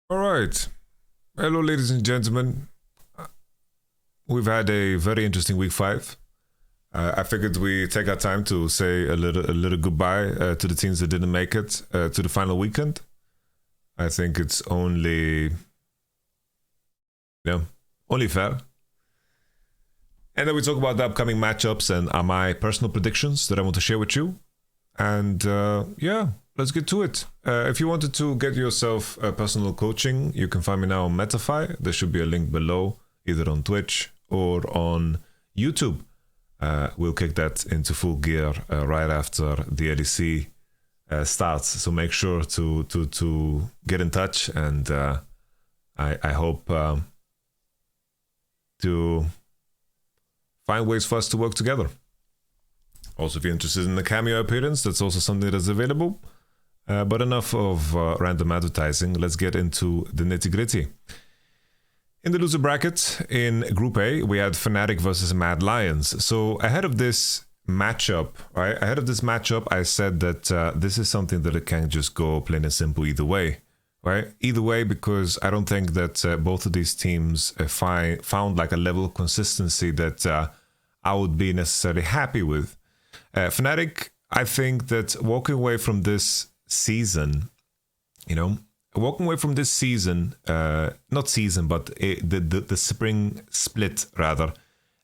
All right. Hello, ladies and gentlemen. We've had a very interesting week 5. I figured we take our time to say a little goodbye to the teams that didn't make it to the final weekend. I think it's only fair. And then we talk about the upcoming matchups and my personal predictions that I want to share with you. And let's get to it. If you wanted to get yourself personal coaching, you can find me now on Metafy. There should be a link below, either on Twitch or on YouTube. We'll kick that into full gear right after the LEC starts. So make sure to get in touch, and I hope to find ways for us to work together. Also, if you're interested in the cameo appearance, that's also something that's available. But enough of random advertising. Let's get into the nitty-gritty. In the loser bracket, in Group A, we had Fnatic versus Mad Lions. So ahead of this matchup, I said that this is something that it can't just go plain and simple either way, right? Either way, because I don't think that both of these teams found like a level of consistency that I would be necessarily happy with. Fnatic, I think that walking away from this season, the spring split rather,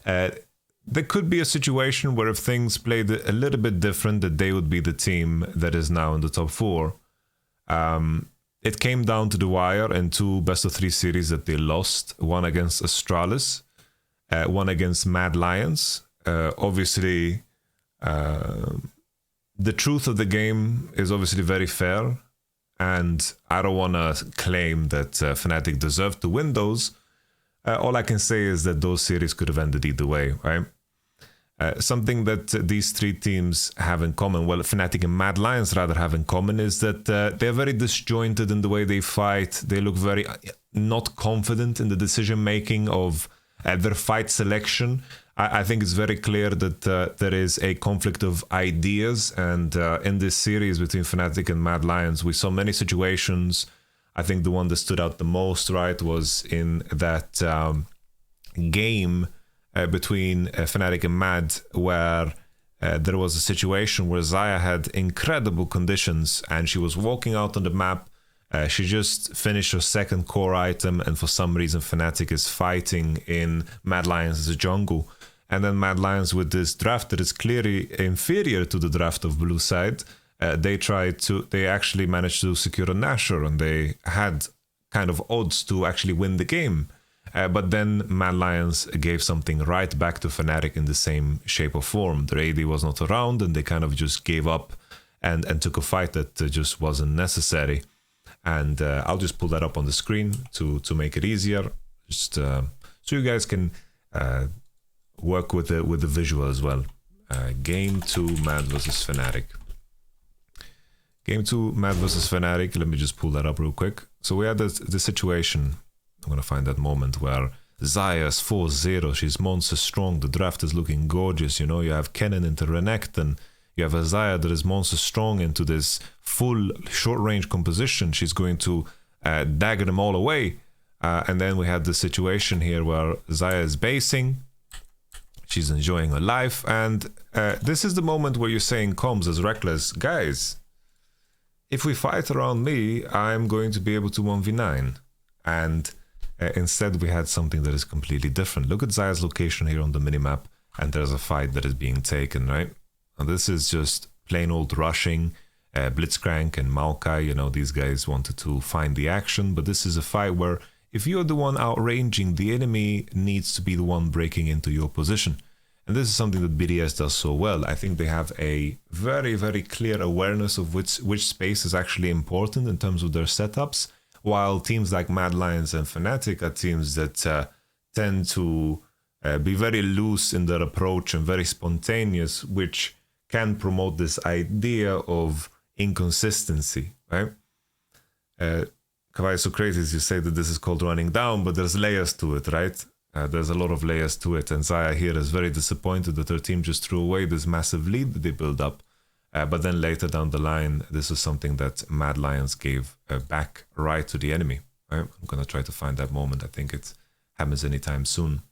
there could be a situation where if things played a little bit different, that they would be the team that is now in the top 4. It came down to the wire in 2 best-of-3 series that they lost, one against Astralis, one against Mad Lions. Obviously, the truth of the game is obviously very fair, and I don't want to claim that Fnatic deserved to win those. All I can say is that those series could have ended either way, right? Something that these 3 teams have in common, well, Fnatic and Mad Lions rather have in common, is that they're very disjointed in the way they fight. They look very not confident in the decision-making of their fight selection. I think it's very clear that there is a conflict of ideas, and in this series between Fnatic and Mad Lions, we saw many situations. I think the one that stood out the most, right, was in that game between Fnatic and Mad, where there was a situation where Xayah had incredible conditions, and she was walking out on the map. She just finished her 2nd core item, and for some reason Fnatic is fighting in Mad Lions as a jungle. And then Mad Lions, with this draft that is clearly inferior to the draft of Blue Side, they actually managed to secure a Nashor, and they had kind of odds to actually win the game. But then Mad Lions gave something right back to Fnatic in the same shape or form. Their AD was not around, and they kind of just gave up and took a fight that just wasn't necessary. And I'll just pull that up on the screen to make it easier, just so you guys can work with the visual as well. Game 2 Mad versus Fnatic. Game 2 Mad versus Fnatic. Let me just pull that up real quick. So we had the situation. I'm gonna find that moment where Xayah's 4-0. She's monster strong. The draft is looking gorgeous. You have Cannon into Renekton. You have a Xayah that is monster strong into this full short range composition. She's going to dagger them all away. And then we had the situation here where Xayah is basing. She's enjoying her life. And this is the moment where you're saying comms as Reckless, guys, if we fight around me, I'm going to be able to 1v9. And instead we had something that is completely different. Look at Xayah's location here on the minimap, and there's a fight that is being taken, right? And this is just plain old rushing. Blitzcrank and Maokai, these guys wanted to find the action, but this is a fight where if you're the one outranging, the enemy needs to be the one breaking into your position. And this is something that BDS does so well. I think they have a very, very clear awareness of which space is actually important in terms of their setups, while teams like Mad Lions and Fnatic are teams that tend to be very loose in their approach and very spontaneous, which can promote this idea of inconsistency, right? Kawhi is so crazy as you say that this is called running down, but there's layers to it, right? There's a lot of layers to it, and Xayah here is very disappointed that her team just threw away this massive lead that they built up. But then later down the line, this is something that Mad Lions gave back right to the enemy. Right? I'm gonna try to find that moment. I think it happens anytime soon.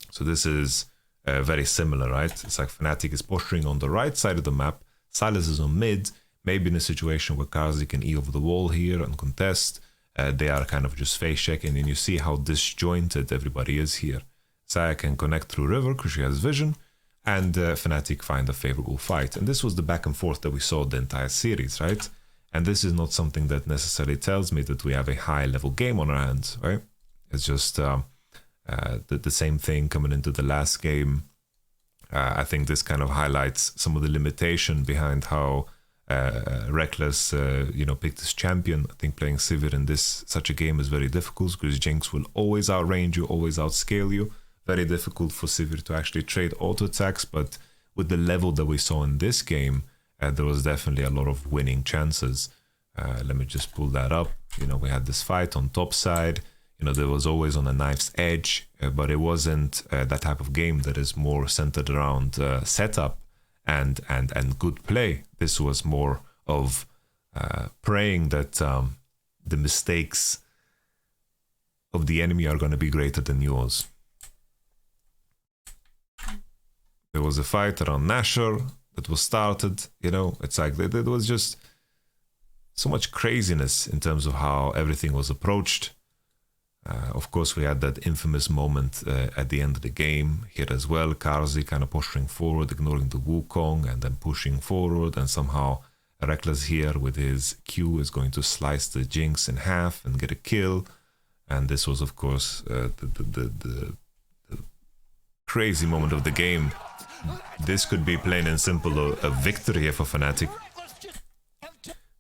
So this is very similar, right? It's like Fnatic is posturing on the right side of the map, Sylas is on mid, maybe in a situation where Karzi can E over the wall here and contest. They are kind of just face checking, and you see how disjointed everybody is here. Saya can connect through River because she has vision, and Fnatic find a favorable fight. And this was the back and forth that we saw the entire series, right? And this is not something that necessarily tells me that we have a high level game on our hands, right? It's just the same thing coming into the last game. I think this kind of highlights some of the limitation behind how Reckless, picked his champion. I think playing Sivir in such a game is very difficult because Jinx will always outrange you, always outscale you. Very difficult for Sivir to actually trade auto attacks, but with the level that we saw in this game, there was definitely a lot of winning chances. Let me just pull that up. We had this fight on top side. There was always on a knife's edge, but it wasn't that type of game that is more centered around setup and good play. This was more of praying that the mistakes of the enemy are going to be greater than yours. There was a fight around Nashor that was started. It's like there was just so much craziness in terms of how everything was approached. Of course, we had that infamous moment at the end of the game here as well. Karzi kind of pushing forward, ignoring the Wukong, and then pushing forward, and somehow Reckless here with his Q is going to slice the Jinx in half and get a kill. And this was, of course, the crazy moment of the game. This could be plain and simple a victory here for Fnatic.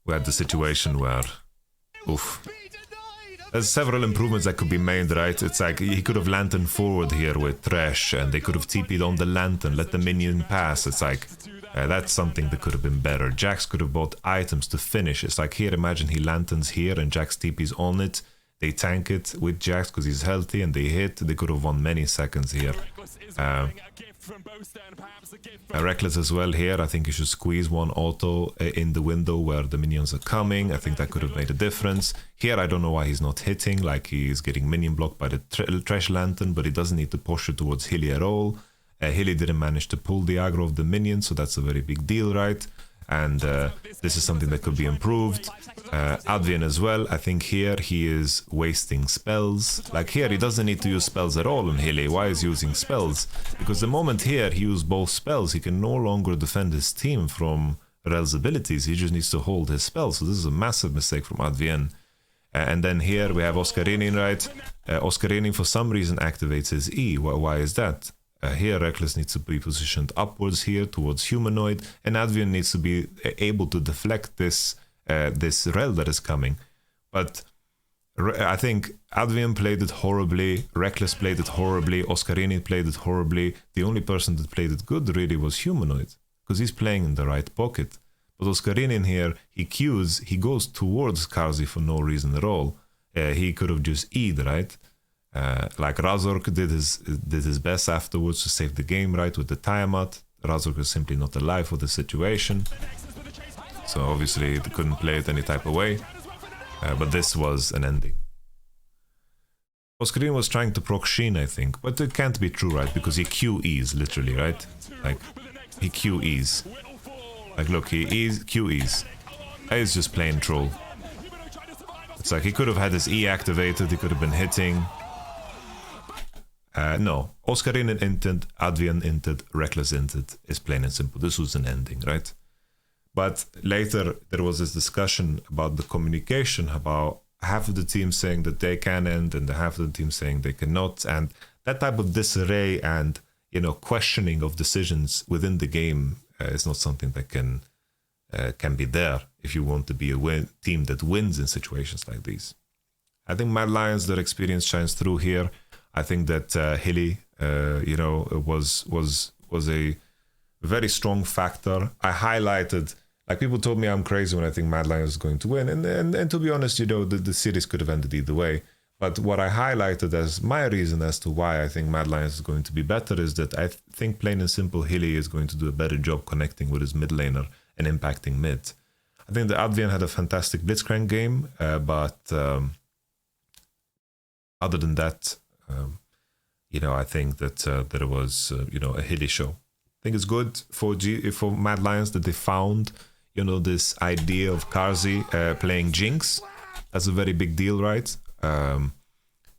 We had the situation where, oof. There's several improvements that could be made, right? It's like he could have lantern forward here with Thresh, and they could have TP'd on the lantern, let the minion pass. It's like, that's something that could have been better. Jax could have bought items to finish. It's like here, imagine he lanterns here and Jax TP's on it. They tank it with Jax because he's healthy and they hit. They could have won many seconds here. Reckless as well here. I think you should squeeze one auto in the window where the minions are coming. I think that could have made a difference. Here, I don't know why he's not hitting, like he's getting minion blocked by the Thresh Lantern, but he doesn't need to push it towards Hilly at all. Hilly didn't manage to pull the aggro of the minion, so that's a very big deal, right? And this is something that could be improved. Advian as well, I think here he is wasting spells. Like here, he doesn't need to use spells at all on Hilly. Why is he using spells? Because the moment here he used both spells, he can no longer defend his team from Rel's abilities. He just needs to hold his spells. So this is a massive mistake from Advian. And then here we have Oscarinin, right? Oscarinin for some reason activates his E. Why is that? Here Reckless needs to be positioned upwards here towards Humanoid, and Advian needs to be able to deflect this Rel that is coming. But I think Advian played it horribly, Reckless played it horribly, Oscarini played it horribly. The only person that played it good really was Humanoid, because he's playing in the right pocket. But Oscarinin here, he Qs, he goes towards Karzi for no reason at all. He could have just E'd, right? Like Razork did his best afterwards to save the game, right, with the Tiamat. Razork is simply not alive for the situation, so obviously they couldn't play it any type of way, but this was an ending. Oscarin was trying to proc Sheen, I think, but it can't be true, right, because he QEs literally, right? Like, he QEs. Like, look, he QEs. He's just plain troll. It's like he could have had his E activated, he could have been hitting. No, Oscarinin inted, Advian inted, Reckless inted is plain and simple. This was an ending, right? But later there was this discussion about the communication, about half of the team saying that they can end and the half of the team saying they cannot, and that type of disarray and questioning of decisions within the game is not something that can be there if you want to be a team that wins in situations like these. I think Mad Lions, their experience shines through here. I think that Hilly, was a very strong factor. I highlighted, like people told me I'm crazy when I think Mad Lions is going to win, and to be honest, the series could have ended either way. But what I highlighted as my reason as to why I think Mad Lions is going to be better is that I think plain and simple Hilly is going to do a better job connecting with his mid laner and impacting mid. I think the Advian had a fantastic Blitzcrank game, but other than that, you know, I think that there was, you know, a hilly show. I think it's good for Mad Lions that they found, you know, this idea of Karzi playing Jinx. That's a very big deal, right?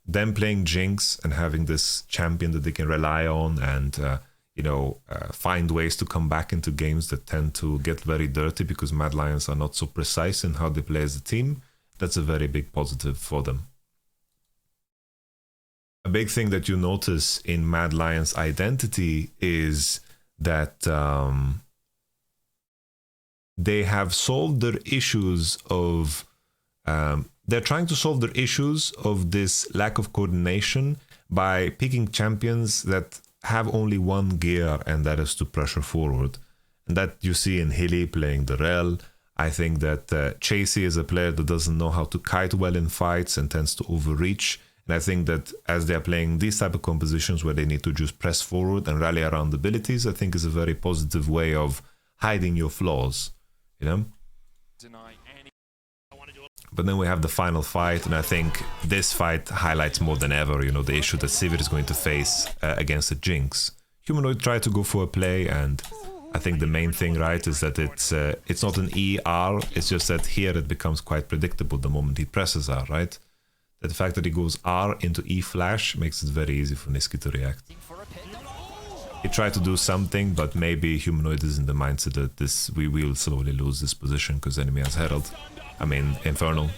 Them playing Jinx and having this champion that they can rely on and, you know, find ways to come back into games that tend to get very dirty because Mad Lions are not so precise in how they play as a team. That's a very big positive for them. A big thing that you notice in Mad Lions' identity is that they have solved their issues of... they're trying to solve their issues of this lack of coordination by picking champions that have only one gear, and that is to pressure forward. And that you see in Hilly playing the Rel. I think that Chasey is a player that doesn't know how to kite well in fights and tends to overreach. And I think that as they're playing these type of compositions where they need to just press forward and rally around abilities, I think is a very positive way of hiding your flaws, you know? But then we have the final fight, and I think this fight highlights more than ever, you know, the issue that Sivir is going to face against the Jinx. Humanoid tried to go for a play, and I think the main thing, right, is that it's not an ER, it's just that here it becomes quite predictable the moment he presses R, right? That the fact that he goes R into E flash makes it very easy for Nisqy to react. He tried to do something, but maybe Humanoid is in the mindset that we will slowly lose this position because enemy has Herald. I mean, Infernal.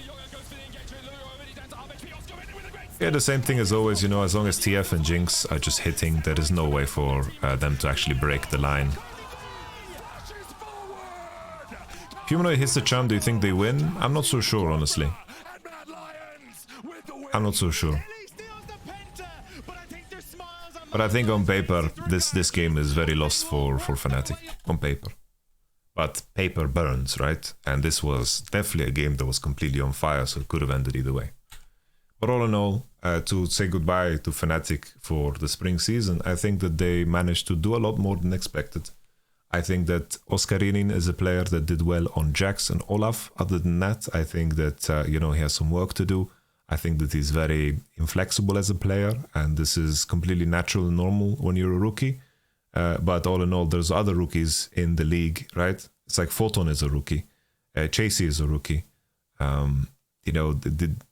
Yeah, the same thing as always, you know, as long as TF and Jinx are just hitting, there is no way for them to actually break the line. Humanoid hits the charm, do you think they win? I'm not so sure, honestly. I'm not so sure. But I think on paper, this game is very lost for Fnatic, on paper. But paper burns, right? And this was definitely a game that was completely on fire, so it could have ended either way. But all in all, to say goodbye to Fnatic for the spring season, I think that they managed to do a lot more than expected. I think that Oscarinin is a player that did well on Jax and Olaf. Other than that, I think that, you know, he has some work to do. I think that he's very inflexible as a player, and this is completely natural and normal when you're a rookie. But all in all, there's other rookies in the league, right? It's like Photon is a rookie. Chasey is a rookie. You know,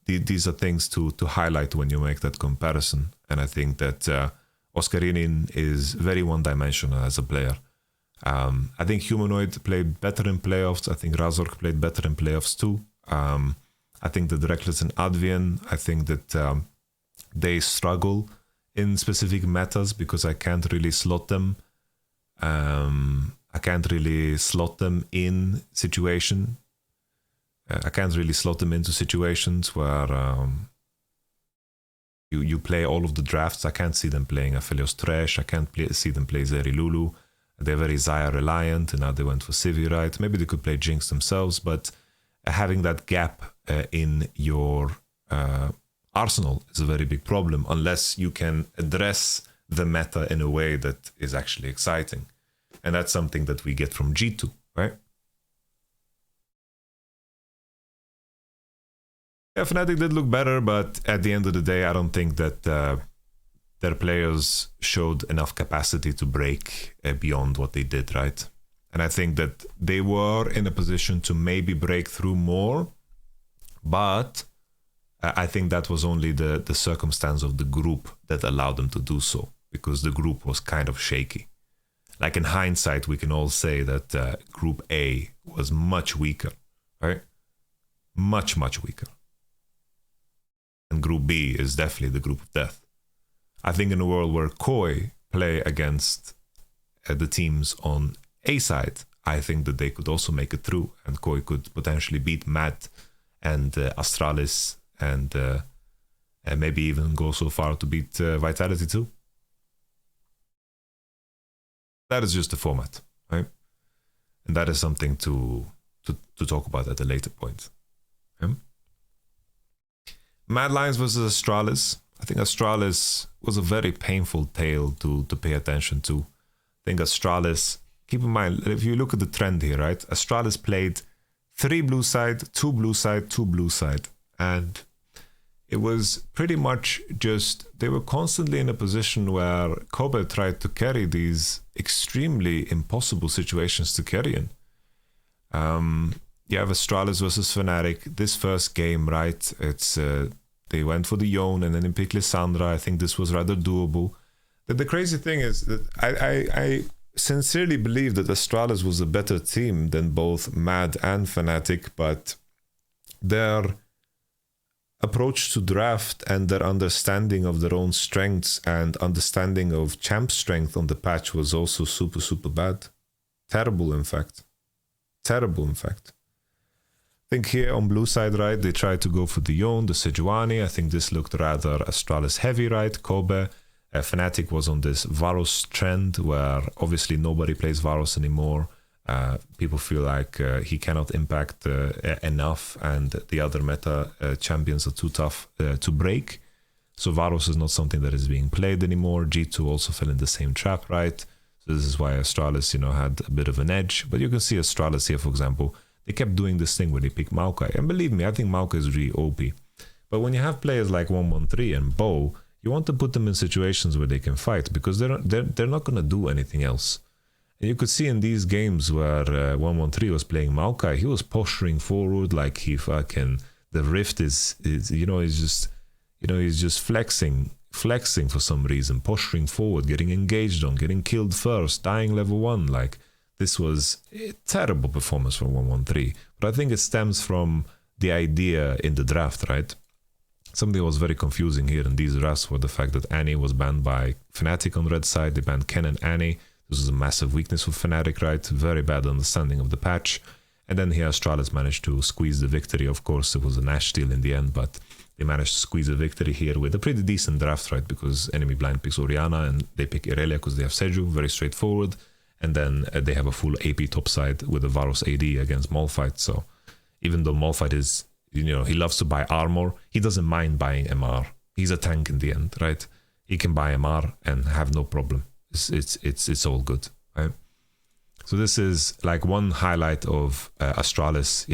these are things to highlight when you make that comparison. And I think that Oscarinin is very one-dimensional as a player. I think Humanoid played better in playoffs. I think Razork played better in playoffs too. I think that Reckless and Advian, I think that they struggle in specific metas because I can't really slot them. I can't really slot them in situation. I can't really slot them into situations where you play all of the drafts. I can't see them playing Aphelios Thresh. I can't see them play Zeri Lulu. They're very Xayah reliant, and now they went for Sivir, right? Maybe they could play Jinx themselves, but having that gap in your arsenal is a very big problem unless you can address the meta in a way that is actually exciting. And that's something that we get from G2, right? Yeah, Fnatic did look better, but at the end of the day, I don't think that their players showed enough capacity to break beyond what they did, right? And I think that they were in a position to maybe break through more, but I think that was only the circumstance of the group that allowed them to do so, because the group was kind of shaky. Like in hindsight, we can all say that Group A was much weaker, right? Much, much weaker. And Group B is definitely the group of death. I think in a world where Koi play against the teams on A side, I think that they could also make it through, and Koi could potentially beat Matt and Astralis and maybe even go so far to beat Vitality too. That is just the format, right? And that is something to talk about at a later point. Okay? Mad Lions versus Astralis. I think Astralis was a very painful tale to pay attention to. I think Astralis, keep in mind, if you look at the trend here, right? Astralis played 3 blue side, 2 blue side, 2 blue side. And it was pretty much just, they were constantly in a position where Kobe tried to carry these extremely impossible situations to carry in. You have Astralis versus Fnatic. This first game, right, it's they went for the Yone and then they picked Lissandra. I think this was rather doable. But the crazy thing is that I sincerely believe that Astralis was a better team than both Mad and Fnatic, but their approach to draft and their understanding of their own strengths and understanding of champ strength on the patch was also super, super bad. Terrible, in fact. Terrible, in fact. I think here on blue side, right, they tried to go for the Yone, the Sejuani. I think this looked rather Astralis heavy, right? Kobe. Fnatic was on this Varus trend where obviously nobody plays Varus anymore. People feel like he cannot impact enough, and the other meta champions are too tough to break. So Varus is not something that is being played anymore. G2 also fell in the same trap, right? So this is why Astralis, had a bit of an edge. But you can see Astralis here, for example, they kept doing this thing where they pick Maokai. And believe me, I think Maokai is really OP. But when you have players like 113 and Bo, you want to put them in situations where they can fight, because they're not going to do anything else. And you could see in these games where 113 was playing Maokai, he was posturing forward like he fucking, the Rift is he's just flexing for some reason, posturing forward, getting engaged on, getting killed first, dying level 1. Like, this was a terrible performance from 113. But I think it stems from the idea in the draft, right? Something that was very confusing here in these drafts were the fact that Annie was banned by Fnatic on red side. They banned Ken and Annie. This was a massive weakness for Fnatic, right? Very bad understanding of the patch. And then here Astralis managed to squeeze the victory. Of course, it was a Nash steal in the end, but they managed to squeeze a victory here with a pretty decent draft, right? Because enemy blind picks Orianna and they pick Irelia because they have Seju, very straightforward. And then they have a full AP topside with a Varus AD against Malphite. So even though Malphite is, he loves to buy armor, he doesn't mind buying MR. He's a tank in the end, right? He can buy MR and have no problem. It's all good, right? So this is like one highlight of Astralis,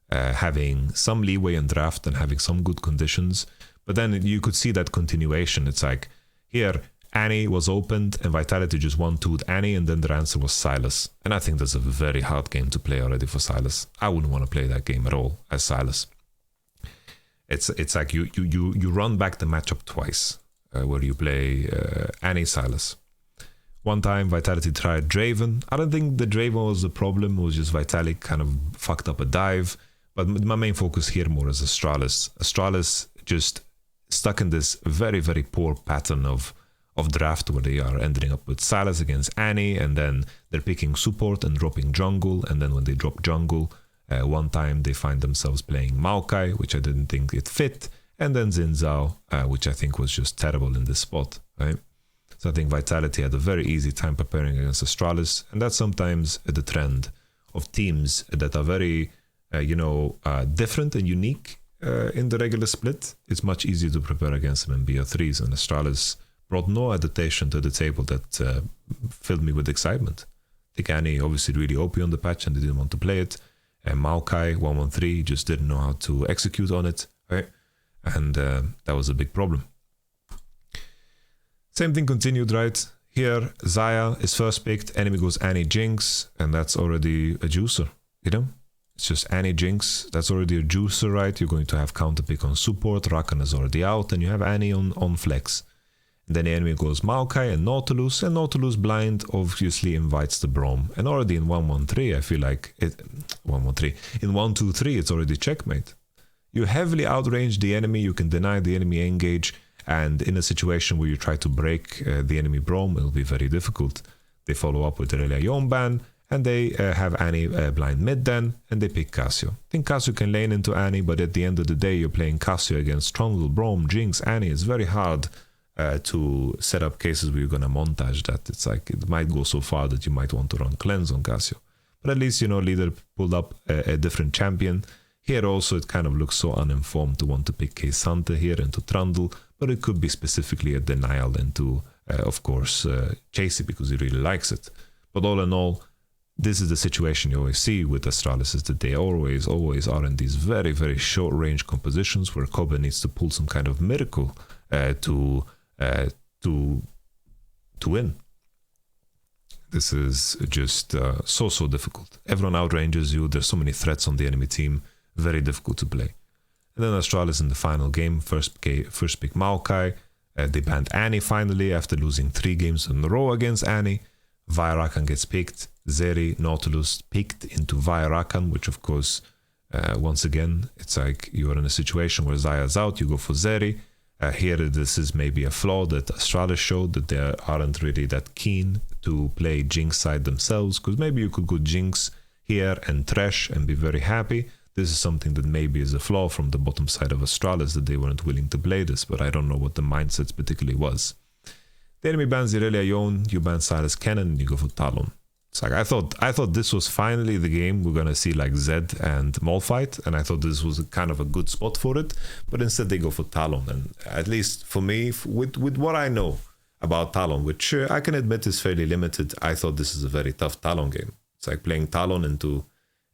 having some leeway in draft and having some good conditions. But then you could see that continuation. It's like here, Annie was opened and Vitality just 1-2'd Annie, and then their answer was Sylas. And I think that's a very hard game to play already for Sylas. I wouldn't want to play that game at all as Sylas. It's like you run back the matchup twice, where you play Annie Sylas. One time Vitality tried Draven. I don't think the Draven was the problem, it was just Vitality kind of fucked up a dive. But my main focus here more is Astralis. Astralis just stuck in this very, very poor pattern of draft where they are ending up with Sylas against Annie, and then they're picking support and dropping jungle, and then when they drop jungle, one time they find themselves playing Maokai, which I didn't think it fit, and then Xin Zhao, which I think was just terrible in this spot, right? So I think Vitality had a very easy time preparing against Astralis, and that's sometimes the trend of teams that are very, different and unique in the regular split. It's much easier to prepare against them in BO3s, and Astralis brought no adaptation to the table that filled me with excitement. I think Annie obviously really OP on the patch and they didn't want to play it. And Maokai 113 just didn't know how to execute on it, right? And that was a big problem. Same thing continued, right? Here, Xayah is first picked, enemy goes Annie Jinx, and that's already a juicer, It's just Annie Jinx, that's already a juicer, right? You're going to have counter pick on support, Rakan is already out, and you have Annie on flex. And then the enemy goes Maokai and Nautilus blind obviously invites the Braum. And already in 1-1-3, I feel like it 1-1-3. In 1-2-3, it's already checkmate. You heavily outrange the enemy, you can deny the enemy engage, and in a situation where you try to break the enemy Braum, it'll be very difficult. They follow up with the Irelia Yone ban, and they have Annie blind mid then, and they pick Cassio. I think Cassio can lane into Annie, but at the end of the day, you're playing Cassio against Stronghold, Braum, Jinx, Annie. It's very hard to set up cases where you're going to montage that. It's like it might go so far that you might want to run cleanse on Cassio. But at least, leader pulled up a different champion. Here also it kind of looks so uninformed to want to pick K-Sante here into Trundle, but it could be specifically a denial into, of course, Chasey because he really likes it. But all in all, this is the situation you always see with Astralis, is that they always are in these very, very short-range compositions where Kobe needs to pull some kind of miracle to win. This is just so difficult. Everyone outranges you. There's so many threats on the enemy team. Very difficult to play. And then Astralis in the final game, first pick Maokai. They banned Annie finally after losing 3 games in a row against Annie. Rakan gets picked. Zeri, Nautilus picked into Rakan, which of course, once again, it's like you're in a situation where Zaya's out, you go for Zeri. Here, this is maybe a flaw that Astralis showed, that they aren't really that keen to play Jinx side themselves, because maybe you could go Jinx here and Thresh and be very happy. This is something that maybe is a flaw from the bottom side of Astralis, that they weren't willing to play this, but I don't know what the mindset particularly was. The enemy bans Irelia Yone, you ban YamatoCannon, and you go for Talon. It's like I thought this was finally the game we're gonna see like Zed and Maul fight, and I thought this was kind of a good spot for it, but instead they go for Talon. And at least for me, with what I know about Talon, which I can admit is fairly limited, I thought this is a very tough Talon game. It's like playing Talon into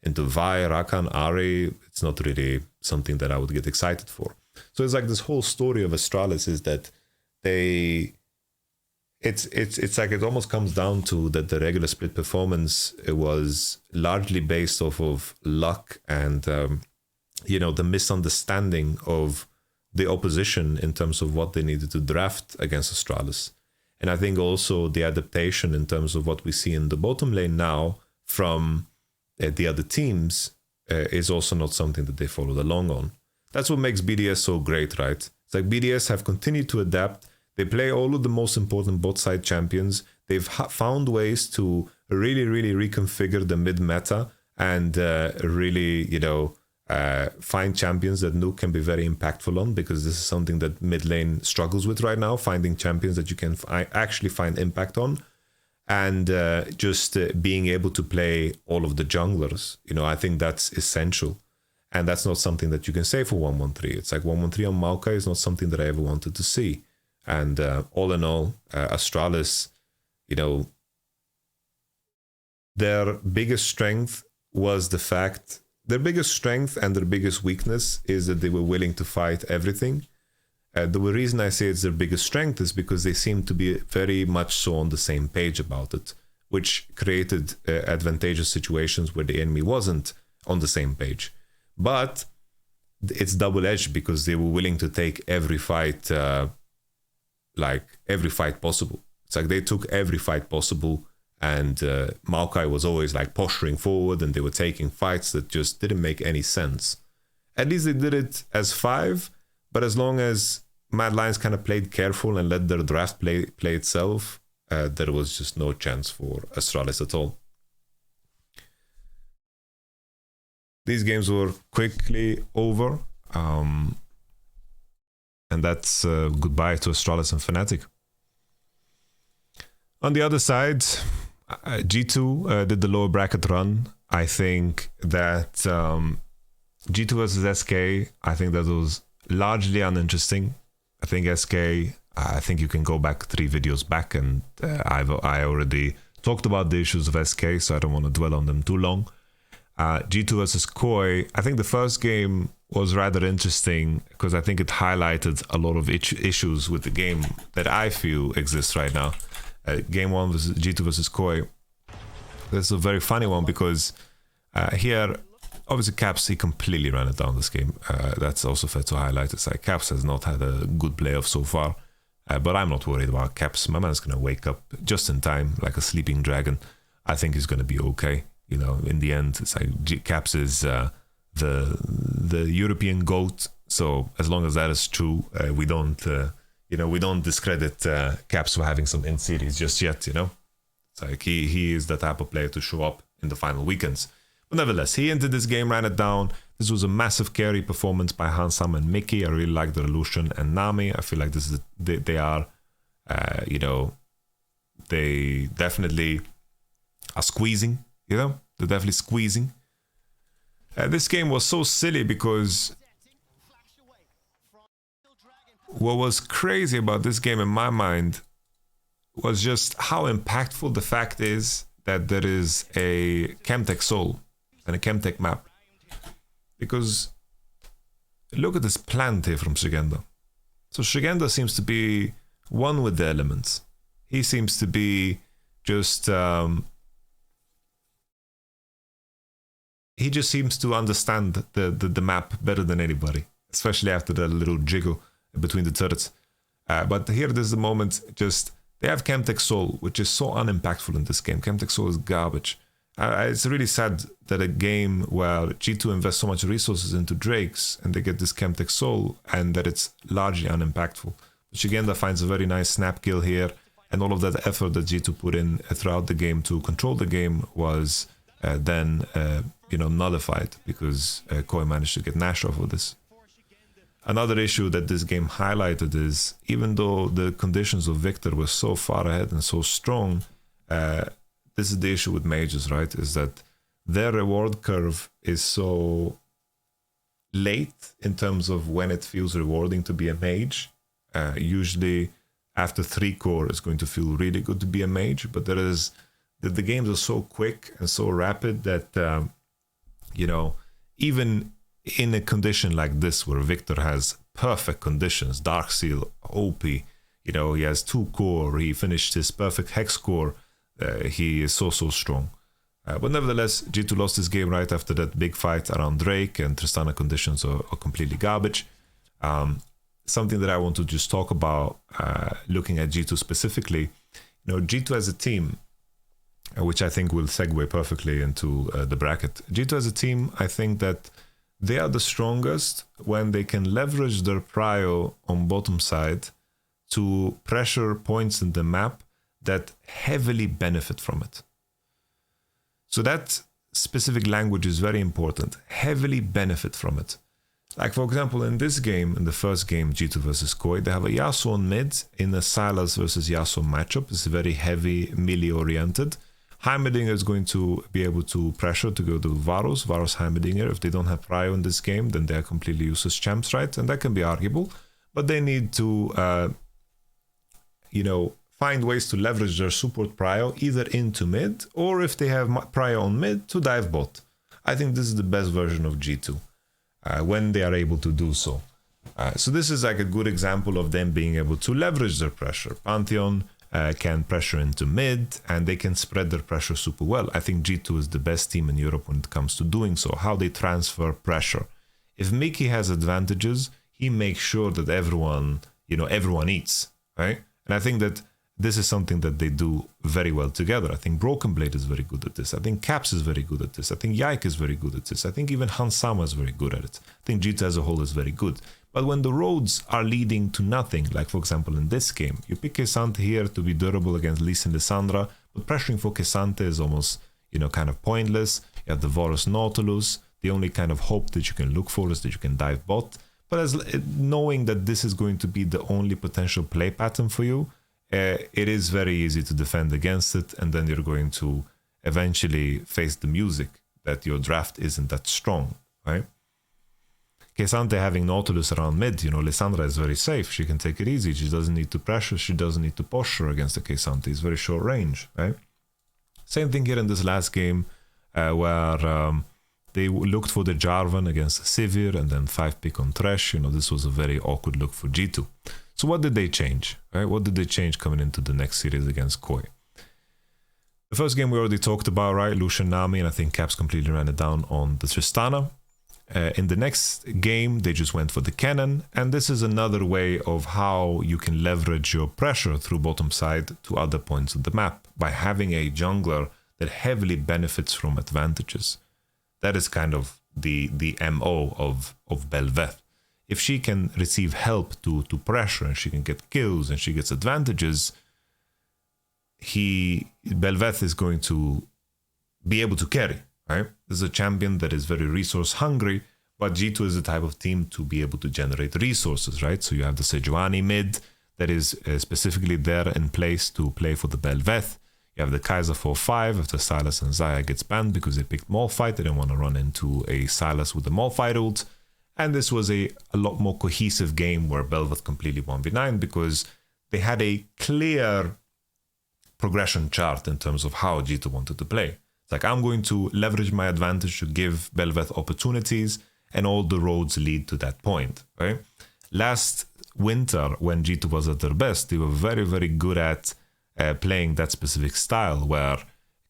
Vi, Rakan, Ahri. It's not really something that I would get excited for. So it's like this whole story of Astralis is that it's like it almost comes down to that the regular split performance, it was largely based off of luck and the misunderstanding of the opposition in terms of what they needed to draft against Astralis. And I think also the adaptation in terms of what we see in the bottom lane now from the other teams is also not something that they followed along on. That's what makes BDS so great, right? It's like BDS have continued to adapt. They play all of the most important bot side champions. They've found ways to really, really reconfigure the mid meta and really, find champions that Nuke can be very impactful on, because this is something that mid lane struggles with right now, finding champions that you can actually find impact on, and just being able to play all of the junglers. I think that's essential. And that's not something that you can say for 113. It's like 113 on Maokai is not something that I ever wanted to see. And all in all, Astralis, their biggest strength was their biggest strength and their biggest weakness is that they were willing to fight everything. The reason I say it's their biggest strength is because they seem to be very much so on the same page about it, which created advantageous situations where the enemy wasn't on the same page. But it's double-edged because they were willing to take every fight, every fight possible. It's like they took every fight possible, and Maokai was always like posturing forward, and they were taking fights that just didn't make any sense. At least they did it as 5, but as long as Mad Lions kind of played careful and let their draft play itself, there was just no chance for Astralis at all. These games were quickly over, and that's goodbye to Astralis and Fnatic. On the other side, G2 did the lower bracket run. I think that G2 versus SK, I think that was largely uninteresting. I think SK, I think you can go back 3 videos back, and I already talked about the issues of SK, so I don't want to dwell on them too long. G2 versus Koi, I think the first game was rather interesting because I think it highlighted a lot of issues with the game that I feel exists right now. Game 1 was G2 versus Koi. This is a very funny one because here, obviously Caps, he completely ran it down this game. That's also fair to highlight. It's like Caps has not had a good playoff so far, but I'm not worried about Caps. My man's going to wake up just in time like a sleeping dragon. I think he's going to be okay. In the end, it's like Caps is the European GOAT. So as long as that is true, we don't discredit Caps for having some in-series just yet. It's like he is the type of player to show up in the final weekends. But nevertheless, he entered this game, ran it down. This was a massive carry performance by Hansam and Mickey. I really like the Lucian and Nami. I feel like this is they are, they definitely are squeezing. They're definitely squeezing. This game was so silly because what was crazy about this game in my mind was just how impactful the fact is that there is a Chemtech soul and a Chemtech map. Because look at this plant here from Shigenda. So Shigenda seems to be one with the elements. He seems to be just... he just seems to understand the map better than anybody, especially after that little jiggle between the turrets. But here, there's the moment, just, they have Chemtech Soul, which is so unimpactful in this game. Chemtech Soul is garbage. It's really sad that a game where G2 invests so much resources into Drakes, and they get this Chemtech Soul, and that it's largely unimpactful. Shigenda finds a very nice snap kill here, and all of that effort that G2 put in throughout the game to control the game was then nullified, because Koi managed to get Nash off of this. Another issue that this game highlighted is, even though the conditions of Victor were so far ahead and so strong, this is the issue with mages, right? Is that their reward curve is so late in terms of when it feels rewarding to be a mage. Usually after 3 core, it's going to feel really good to be a mage, but the games are so quick and so rapid that, even in a condition like this where Victor has perfect conditions, Darkseal, OP, he has 2 core, he finished his perfect hex core, he is so strong. But nevertheless, G2 lost this game right after that big fight around Drake, and Tristana conditions are completely garbage. Something that I want to just talk about, looking at G2 specifically, G2 as a team, which I think will segue perfectly into the bracket. G2 as a team, I think that they are the strongest when they can leverage their prio on bottom side to pressure points in the map that heavily benefit from it. So that specific language is very important. Heavily benefit from it. Like, for example, in this game, in the first game, G2 versus Koi, they have a Yasuo on mid in a Sylas versus Yasuo matchup. It's very heavy, melee-oriented. Heimerdinger is going to be able to pressure to go to Varus Heimerdinger. If they don't have prio in this game, then they are completely useless champs, right? And that can be arguable. But they need to, find ways to leverage their support prio either into mid, or if they have prio on mid, to dive bot. I think this is the best version of G2 when they are able to do so. So this is like a good example of them being able to leverage their pressure. Pantheon can pressure into mid, and they can spread their pressure super well. I think G2 is the best team in Europe when it comes to doing so, how they transfer pressure. If Mickey has advantages, he makes sure that everyone eats, right? And I think that this is something that they do very well together. I think Broken Blade is very good at this. I think Caps is very good at this. I think Yike is very good at this. I think even Hansama is very good at it. I think G2 as a whole is very good. But when the roads are leading to nothing, like for example in this game, you pick Kesante here to be durable against Lee Sin Lissandra, but pressuring for Kesante is almost, kind of pointless. You have the Varus Nautilus. The only kind of hope that you can look for is that you can dive bot. But knowing that this is going to be the only potential play pattern for you, it is very easy to defend against it, and then you're going to eventually face the music that your draft isn't that strong, right? Kesante having Nautilus around mid, Lissandra is very safe. She can take it easy. She doesn't need to pressure. She doesn't need to posture against the Kesante. It's very short range, right? Same thing here in this last game where they looked for the Jarvan against Sivir and then 5-pick on Thresh. This was a very awkward look for G2. So what did they change, right? What did they change coming into the next series against Koi? The first game we already talked about, right? Lucian Nami, and I think Caps completely ran it down on the Tristana. In the next game, they just went for the cannon, and this is another way of how you can leverage your pressure through bottom side to other points of the map by having a jungler that heavily benefits from advantages. That is kind of the MO of Bel'Veth. If she can receive help to pressure, and she can get kills, and she gets advantages, Bel'Veth is going to be able to carry, right? This is a champion that is very resource hungry, but G2 is the type of team to be able to generate resources, right? So you have the Sejuani mid that is specifically there in place to play for the Bel'Veth. You have the Kaiser 4-5 after Sylas and Xayah gets banned because they picked Malphite. They didn't want to run into a Sylas with the Malphite ult. And this was a lot more cohesive game where Bel'Veth completely 1v9 because they had a clear progression chart in terms of how G2 wanted to play. It's like, I'm going to leverage my advantage to give Bel'Veth opportunities, and all the roads lead to that point, right? Last winter, when G2 was at their best, they were very, very good at playing that specific style, where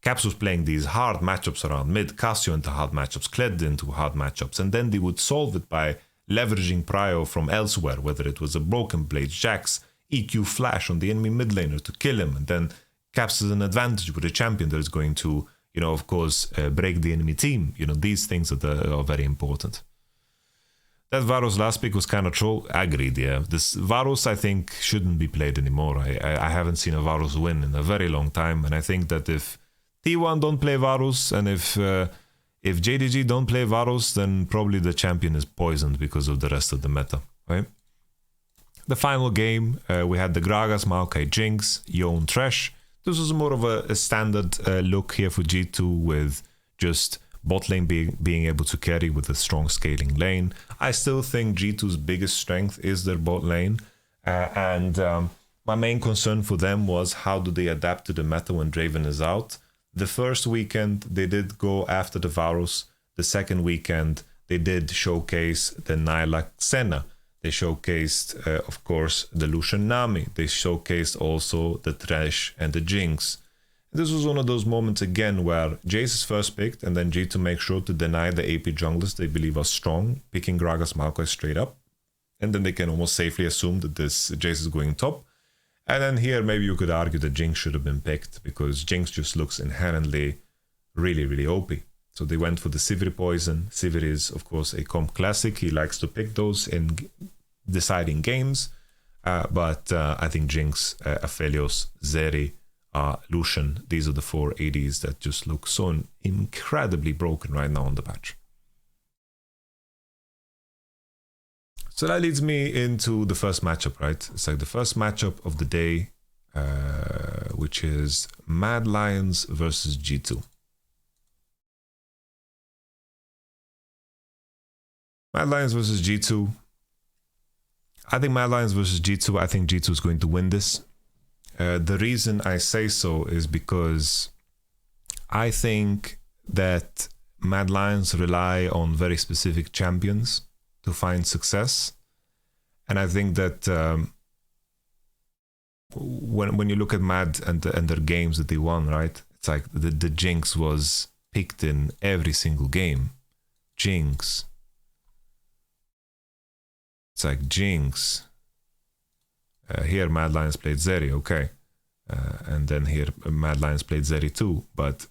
Caps was playing these hard matchups around mid, Cassio into hard matchups, Kled into hard matchups, and then they would solve it by leveraging prio from elsewhere, whether it was a Broken Blade, Jax, EQ flash on the enemy mid laner to kill him, and then Caps has an advantage with a champion that is going to, of course, break the enemy team. These things are very important. That Varus last pick was kind of troll. Agreed, yeah. This Varus, I think, shouldn't be played anymore. I haven't seen a Varus win in a very long time, and I think that if T1 don't play Varus, and if JDG don't play Varus, then probably the champion is poisoned because of the rest of the meta, right? The final game, we had the Gragas, Maokai, Jinx, Yone, Thresh. This was more of a standard look here for G2, with just bot lane being able to carry with a strong scaling lane. I still think G2's biggest strength is their bot lane, and my main concern for them was how do they adapt to the meta when Draven is out. The first weekend they did go after the Varus. The second weekend they did showcase the Nyla Senna. They showcased, of course, the Lucian Nami. They showcased also the Thresh and the Jinx. This was one of those moments again where Jace is first picked, and then G2 makes sure to deny the AP junglers they believe are strong, picking Gragas Maokai straight up. And then they can almost safely assume that this Jace is going top. And then here maybe you could argue that Jinx should have been picked, because Jinx just looks inherently really, really OP. So they went for the Sivir poison. Sivir is, of course, a comp classic. He likes to pick those in deciding games. But I think Jinx, Aphelios, Zeri, Lucian, these are the 4 ADs that just look so incredibly broken right now on the patch. So that leads me into the first matchup, right? It's like the first matchup of the day, which is Mad Lions versus G2. Mad Lions versus G2. I think Mad Lions versus G2, I think G2 is going to win this. The reason I say so is because I think that Mad Lions rely on very specific champions to find success. And I think that when you look at Mad and their games that they won, right? It's like the Jinx was picked in every single game. Jinx. It's like Jinx. Here Mad Lions played Zeri, okay. And then here Mad Lions played Zeri too. But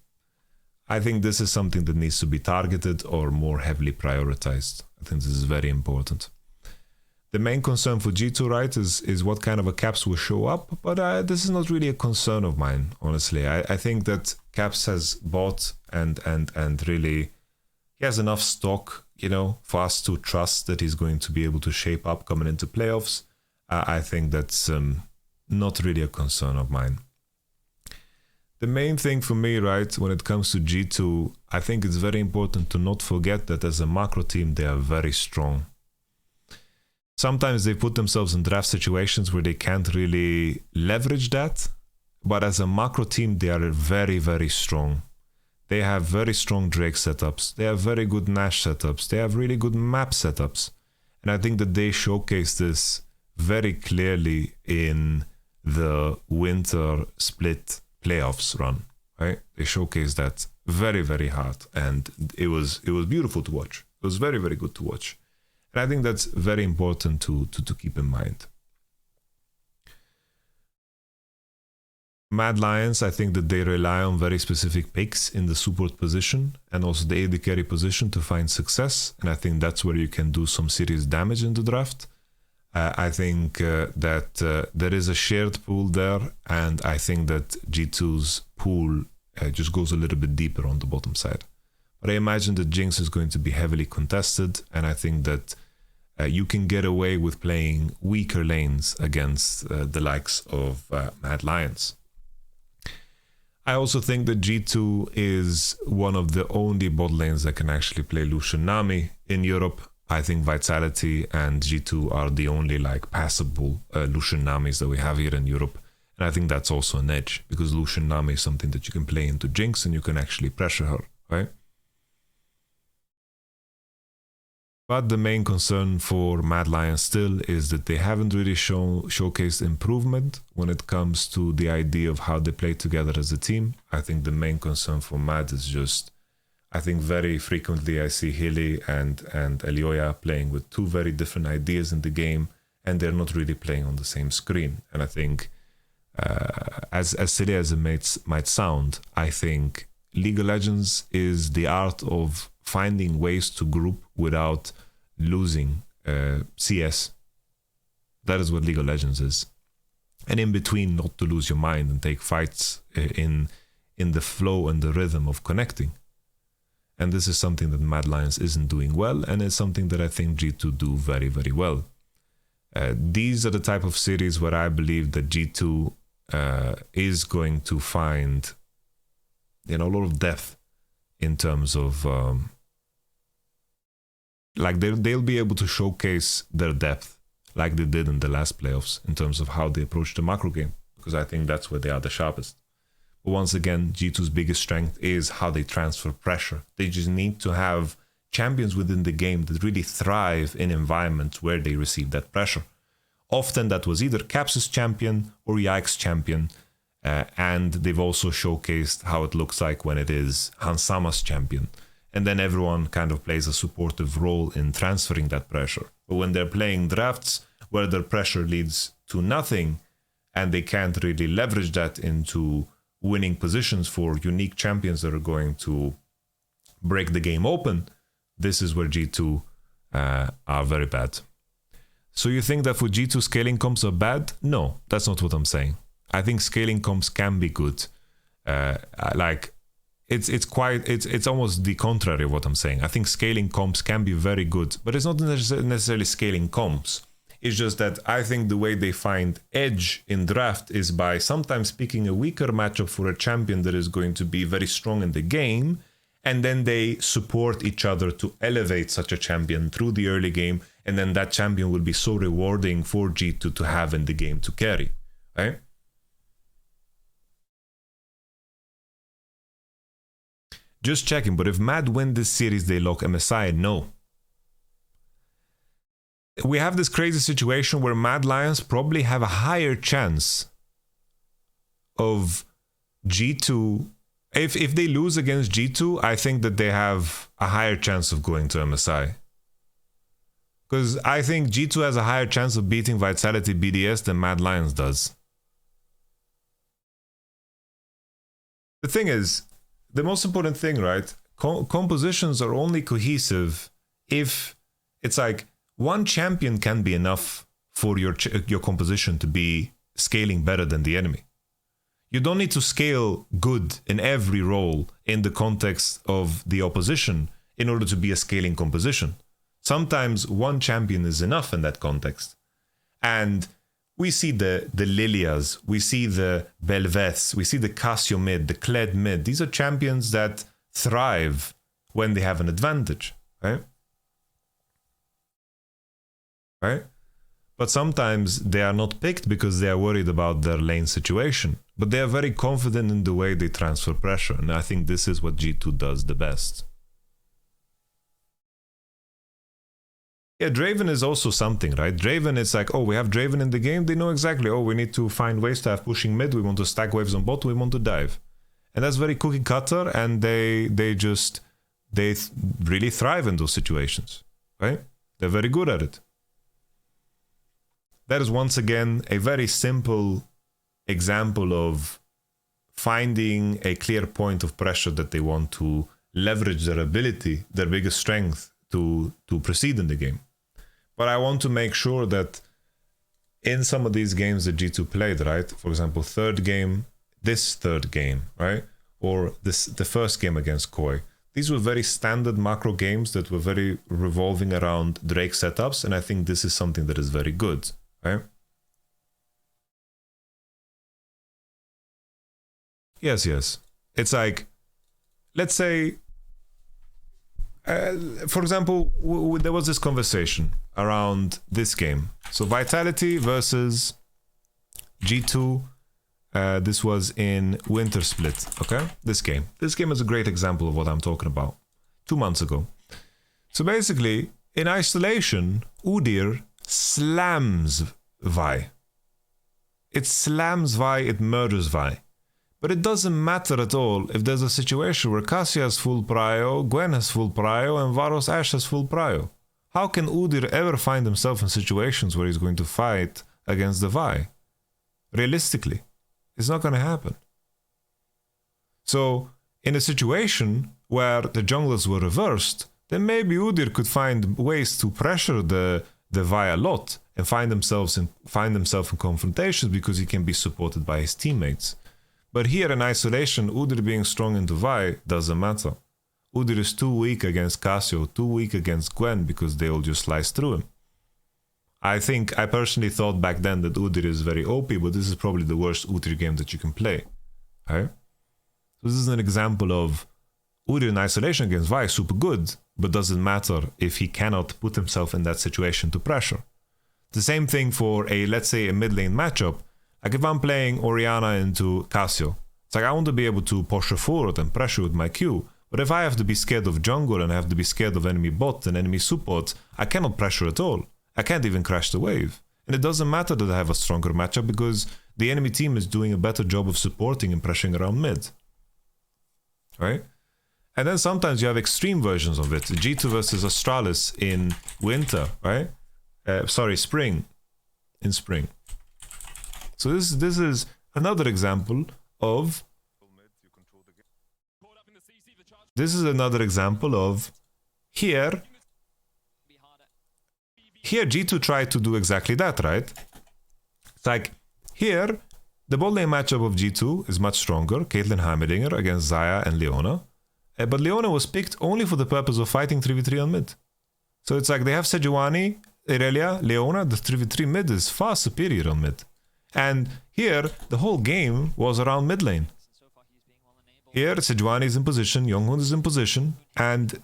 I think this is something that needs to be targeted or more heavily prioritized. I think this is very important. The main concern for G2, right, is what kind of a Caps will show up. But this is not really a concern of mine, honestly. I think that Caps has bought and really he has enough stock, for us to trust that he's going to be able to shape up coming into playoffs. I think that's not really a concern of mine. The main thing for me, right, when it comes to G2, I think it's very important to not forget that as a macro team, they are very strong. Sometimes they put themselves in draft situations where they can't really leverage that, but as a macro team, they are very, very strong. They have very strong Drake setups. They have very good Nash setups. They have really good map setups. And I think that they showcase this very clearly in the winter split playoffs run, right? They showcased that very, very hard, and it was beautiful to watch. It was very, very good to watch, and I think that's very important to keep in mind. Mad Lions, I think that they rely on very specific picks in the support position and also the AD carry position to find success, and I think that's where you can do some serious damage in the draft. I think that there is a shared pool there, and I think that G2's pool just goes a little bit deeper on the bottom side. But I imagine that Jinx is going to be heavily contested, and I think that you can get away with playing weaker lanes against the likes of Mad Lions. I also think that G2 is one of the only bot lanes that can actually play Lucian Nami in Europe. I think Vitality and G2 are the only passable Lucian Namis that we have here in Europe. And I think that's also an edge, because Lucian Nami is something that you can play into Jinx and you can actually pressure her, right? But the main concern for Mad Lions still is that they haven't really showcased improvement when it comes to the idea of how they play together as a team. I think the main concern for Mad is just, I think very frequently I see Hilly and Elioya playing with two very different ideas in the game, and they're not really playing on the same screen. And I think, as silly as it might sound, I think League of Legends is the art of finding ways to group without losing CS. That is what League of Legends is. And in between, not to lose your mind and take fights in the flow and the rhythm of connecting. And this is something that Mad Lions isn't doing well, and it's something that I think G2 do very, very well. These are the type of series where I believe that G2 is going to find, a lot of depth in terms of they'll be able to showcase their depth like they did in the last playoffs in terms of how they approach the macro game, because I think that's where they are the sharpest. But once again, G2's biggest strength is how they transfer pressure. They just need to have champions within the game that really thrive in environments where they receive that pressure. Often that was either Caps' champion or Yike's champion, and they've also showcased how it looks like when it is Hansama's champion. And then everyone kind of plays a supportive role in transferring that pressure. But when they're playing drafts where their pressure leads to nothing, and they can't really leverage that into winning positions for unique champions that are going to break the game open, this is where G2 are very bad. So you think that for G2 scaling comps are bad? No, that's not what I'm saying. I think scaling comps can be good. It's almost the contrary of what I'm saying. I think scaling comps can be very good, but it's not necessarily scaling comps. It's just that I think the way they find edge in draft is by sometimes picking a weaker matchup for a champion that is going to be very strong in the game, and then they support each other to elevate such a champion through the early game, and then that champion will be so rewarding for G2 to have in the game to carry, right? Just checking, but if Mad win this series, they lock MSI? No. We have this crazy situation where Mad Lions probably have a higher chance of G2. If they lose against G2, I think that they have a higher chance of going to MSI. Because I think G2 has a higher chance of beating Vitality BDS than Mad Lions does. The thing is, the most important thing, right? Compositions are only cohesive if it's like one champion can be enough for your composition to be scaling better than the enemy. You don't need to scale good in every role in the context of the opposition in order to be a scaling composition. Sometimes one champion is enough in that context. And we see the Lilias, we see the Belveths, we see the Cassio mid, the Kled mid. These are champions that thrive when they have an advantage, right? Right? But sometimes they are not picked because they are worried about their lane situation. But they are very confident in the way they transfer pressure. And I think this is what G2 does the best. Yeah, Draven is also something, right? Draven, it's like, oh, we have Draven in the game. They know exactly, oh, we need to find ways to have pushing mid. We want to stack waves on bot. We want to dive. And that's very cookie cutter. And they really thrive in those situations, right? They're very good at it. That is once again a very simple example of finding a clear point of pressure that they want to leverage their ability, their biggest strength to proceed in the game. But I want to make sure that in some of these games that G2 played, right? For example, this third game, right? Or the first game against Koi. These were very standard macro games that were very revolving around Drake setups, and I think this is something that is very good, right? Yes. It's like, let's say, for example, there was this conversation around this game. So Vitality versus G2 This was in Winter Split, okay? This game. This game is a great example of what I'm talking about. 2 months ago. So basically, in isolation, Udyr slams Vi. It slams Vi, it murders Vi. But it doesn't matter at all if there's a situation where Cassia has full prio, Gwen has full prio, and Varus Ashe has full prio. How can Udyr ever find himself in situations where he's going to fight against the Vi? Realistically, it's not going to happen. So, in a situation where the junglers were reversed, then maybe Udyr could find ways to pressure the Vi a lot and find himself in confrontations because he can be supported by his teammates. But here in isolation, Udyr being strong into Vi doesn't matter. Udyr is too weak against Cassio, too weak against Gwen because they all just slice through him. I personally thought back then that Udyr is very OP, but this is probably the worst Udyr game that you can play. Okay? So this is an example of Udyr in isolation against Vi, super good, but doesn't matter if he cannot put himself in that situation to pressure. The same thing for let's say a mid lane matchup. Like if I'm playing Orianna into Cassio, it's like I want to be able to push her forward and pressure with my Q. But if I have to be scared of jungle and I have to be scared of enemy bot and enemy support, I cannot pressure at all. I can't even crash the wave. And it doesn't matter that I have a stronger matchup because the enemy team is doing a better job of supporting and pressuring around mid. Right? And then sometimes you have extreme versions of it. G2 versus Astralis in winter, right? Spring. In spring. So this is another example of... This is another example of... Here G2 tried to do exactly that, right? It's like, here, the bot lane matchup of G2 is much stronger. Caitlyn Heimerdinger against Xayah and Leona. But Leona was picked only for the purpose of fighting 3v3 on mid. So it's like they have Sejuani, Irelia, Leona, the 3v3 mid is far superior on mid. And here, the whole game was around mid lane. Here, Sejuani is in position, Yonghun is in position, and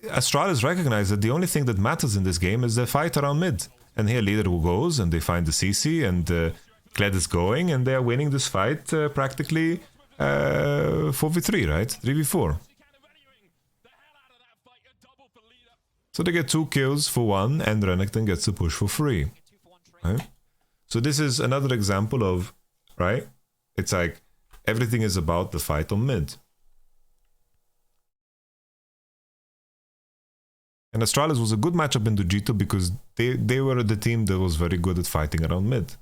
Astralis recognized that the only thing that matters in this game is the fight around mid. And here, leader goes, and they find the CC, and Kled is going, and they are winning this fight practically 4v3, right? 3v4. So they get 2 kills for 1, and Renekton gets a push for free. Right? So this is another example of, right? It's like, everything is about the fight on mid. And Astralis was a good matchup into G2 because they were the team that was very good at fighting around mid.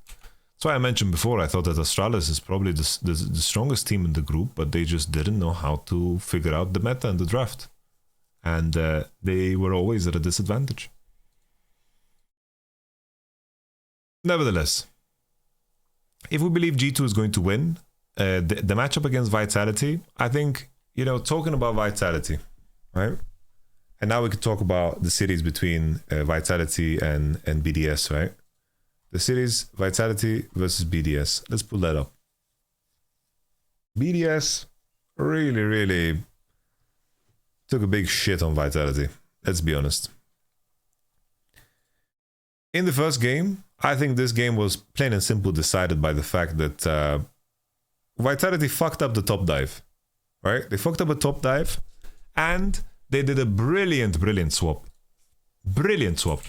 So I mentioned before, I thought that Astralis is probably the strongest team in the group, but they just didn't know how to figure out the meta and the draft. And they were always at a disadvantage. Nevertheless, if we believe G2 is going to win, the matchup against Vitality, I think, you know, talking about Vitality, right? And now we could talk about the series between Vitality and BDS, right? The series Vitality versus BDS. Let's pull that up. BDS really took a big shit on Vitality. Let's be honest. In the first game, I think this game was plain and simple decided by the fact that Vitality fucked up the top dive. Right? They fucked up a top dive and they did a brilliant swap. Brilliant swap.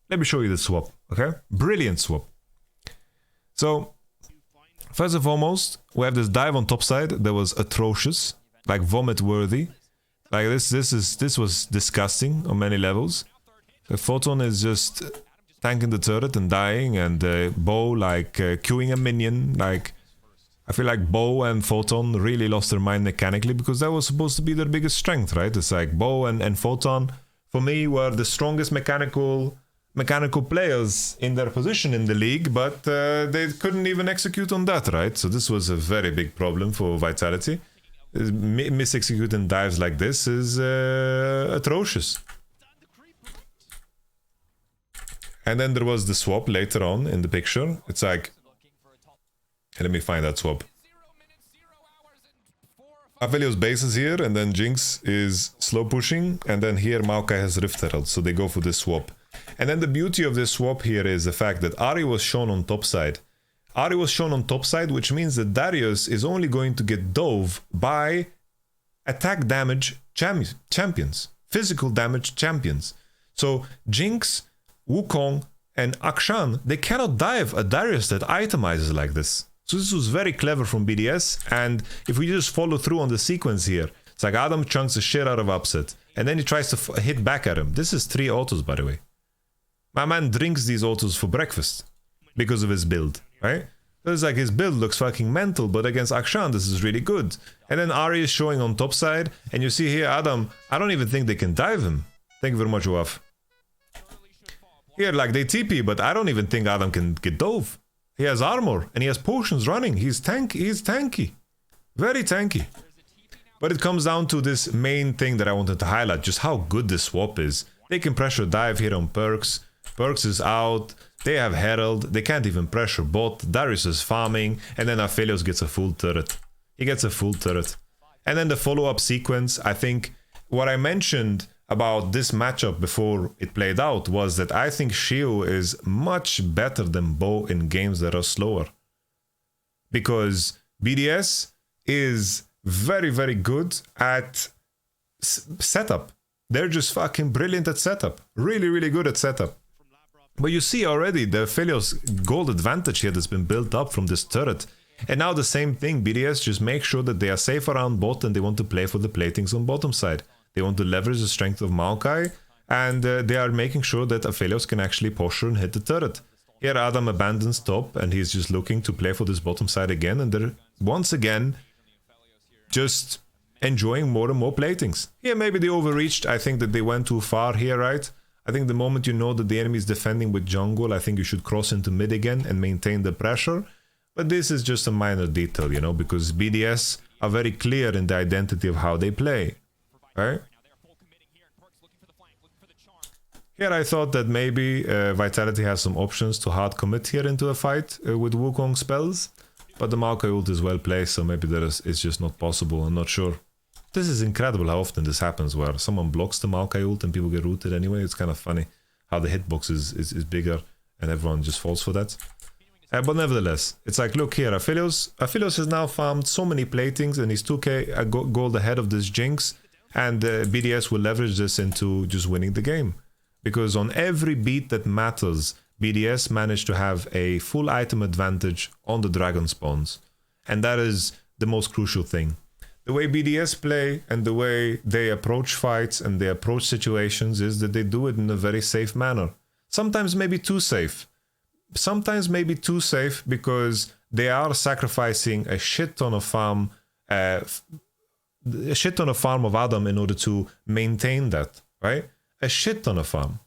Let me show you the swap, okay? Brilliant swap. So, first and foremost, we have this dive on top side that was atrocious, like vomit worthy. Like this was disgusting on many levels. The Photon is just tanking the turret and dying, and Bo like queuing a minion. Like I feel like Bo and Photon really lost their mind mechanically because that was supposed to be their biggest strength, right? It's like Bo and Photon, for me, were the strongest mechanical players in their position in the league, but they couldn't even execute on that, right? So this was a very big problem for Vitality. Mis-executing dives like this is atrocious. And then there was the swap later on in the picture. It's like, let me find that swap. Aphelios base is here, and then Jinx is slow pushing, and then here Maokai has Rift Herald, so they go for this swap. And then the beauty of this swap here is the fact that Ahri was shown on top side. Ahri was shown on top side, which means that Darius is only going to get dove by attack damage champions, physical damage champions. So Jinx, Wukong, and Akshan, they cannot dive a Darius that itemizes like this. So this was very clever from BDS, and if we just follow through on the sequence here, it's like Adam chunks the shit out of Upset, and then he tries to hit back at him. This is 3 autos, by the way. My man drinks these autos for breakfast because of his build, right? So it's like his build looks fucking mental, but against Akshan, this is really good. And then Ahri is showing on top side, and you see here, Adam, I don't even think they can dive him. Thank you very much, Waf. Here, like, they TP, but I don't even think Adam can get dove. He has armor, and he has potions running. He's tanky. Very tanky. But it comes down to this main thing that I wanted to highlight, just how good this swap is. They can pressure dive here on Perks. Perks is out. They have Herald. They can't even pressure bot. Darius is farming. And then Aphelios gets a full turret. He gets a full turret. And then the follow-up sequence, I think what I mentioned about this matchup before it played out was that I think Shio is much better than Bo in games that are slower. Because BDS is very, very good at setup. They're just fucking brilliant at setup. Really, really good at setup. But you see already the Aphelios gold advantage here that's been built up from this turret. And now the same thing, BDS just make sure that they are safe around bot and they want to play for the platings on bottom side. They want to leverage the strength of Maokai, and they are making sure that Aphelios can actually posture and hit the turret. Here Adam abandons top, and he's just looking to play for this bottom side again, and they're once again just enjoying more and more platings. Here maybe they overreached. I think that they went too far here, right? I think the moment you know that the enemy is defending with jungle, I think you should cross into mid again and maintain the pressure. But this is just a minor detail, you know, because BDS are very clear in the identity of how they play. Right? Here I thought that maybe Vitality has some options to hard commit here into a fight with Wukong spells, but the Maokai ult is well placed, so maybe it's just not possible. I'm not sure. This is incredible how often this happens, where someone blocks the Maokai ult and people get rooted anyway. It's kind of funny how the hitbox is bigger and everyone just falls for that. But nevertheless, it's like, look here, Aphelios has now farmed so many platings and he's 2k gold ahead of this Jinx. And BDS will leverage this into just winning the game. Because on every beat that matters, BDS managed to have a full item advantage on the dragon spawns. And that is the most crucial thing. The way BDS play and the way they approach fights and they approach situations is that they do it in a very safe manner. Sometimes maybe too safe. Sometimes maybe too safe because they are sacrificing a shit ton of farm a shit ton of farm of Adam in order to maintain that, right? A shit ton of farm.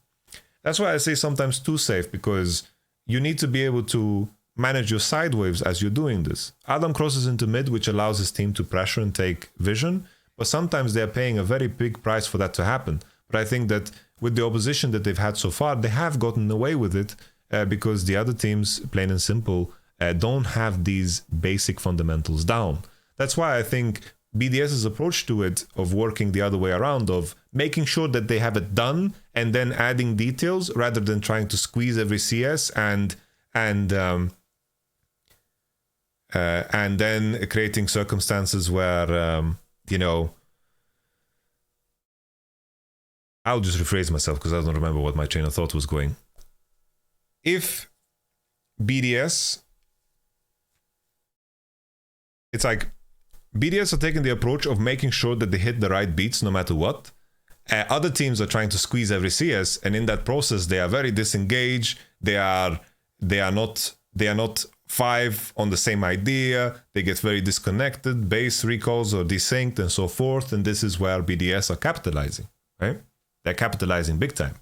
That's why I say sometimes too safe, because you need to be able to manage your side waves as you're doing this. Adam crosses into mid, which allows his team to pressure and take vision, but sometimes they're paying a very big price for that to happen. But I think that with the opposition that they've had so far, they have gotten away with it because the other teams, plain and simple, don't have these basic fundamentals down. That's why I think BDS's approach to it of working the other way around, of making sure that they have it done and then adding details rather than trying to squeeze every CS and then creating circumstances where you know, I'll just rephrase myself because I don't remember what my train of thought was going. If BDS, it's like BDS are taking the approach of making sure that they hit the right beats no matter what. Other teams are trying to squeeze every CS, and in that process they are very disengaged. They are not five on the same idea. They get very disconnected, base recalls are desynced and so forth, and this is where BDS are capitalizing, right? They're capitalizing big time.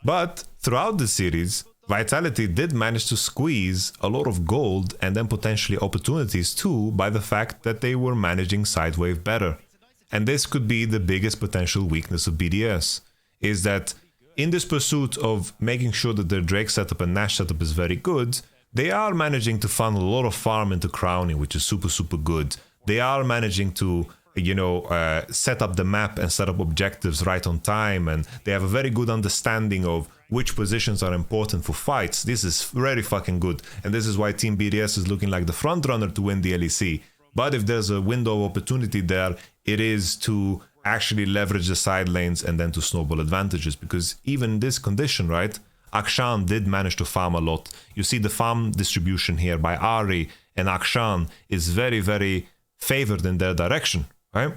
But throughout the series, Vitality did manage to squeeze a lot of gold and then potentially opportunities too by the fact that they were managing sidewave better. And this could be the biggest potential weakness of BDS, is that in this pursuit of making sure that their Drake setup and Nash setup is very good, they are managing to funnel a lot of farm into crowning, which is super, super good. They are managing to set up the map and set up objectives right on time, and they have a very good understanding of which positions are important for fights. This is very fucking good, and this is why Team BDS is looking like the front runner to win the LEC. But if there's a window of opportunity there, it is to actually leverage the side lanes and then to snowball advantages, because even in this condition, right, Akshan did manage to farm a lot. You see the farm distribution here by Ari and Akshan is very, very favored in their direction, right?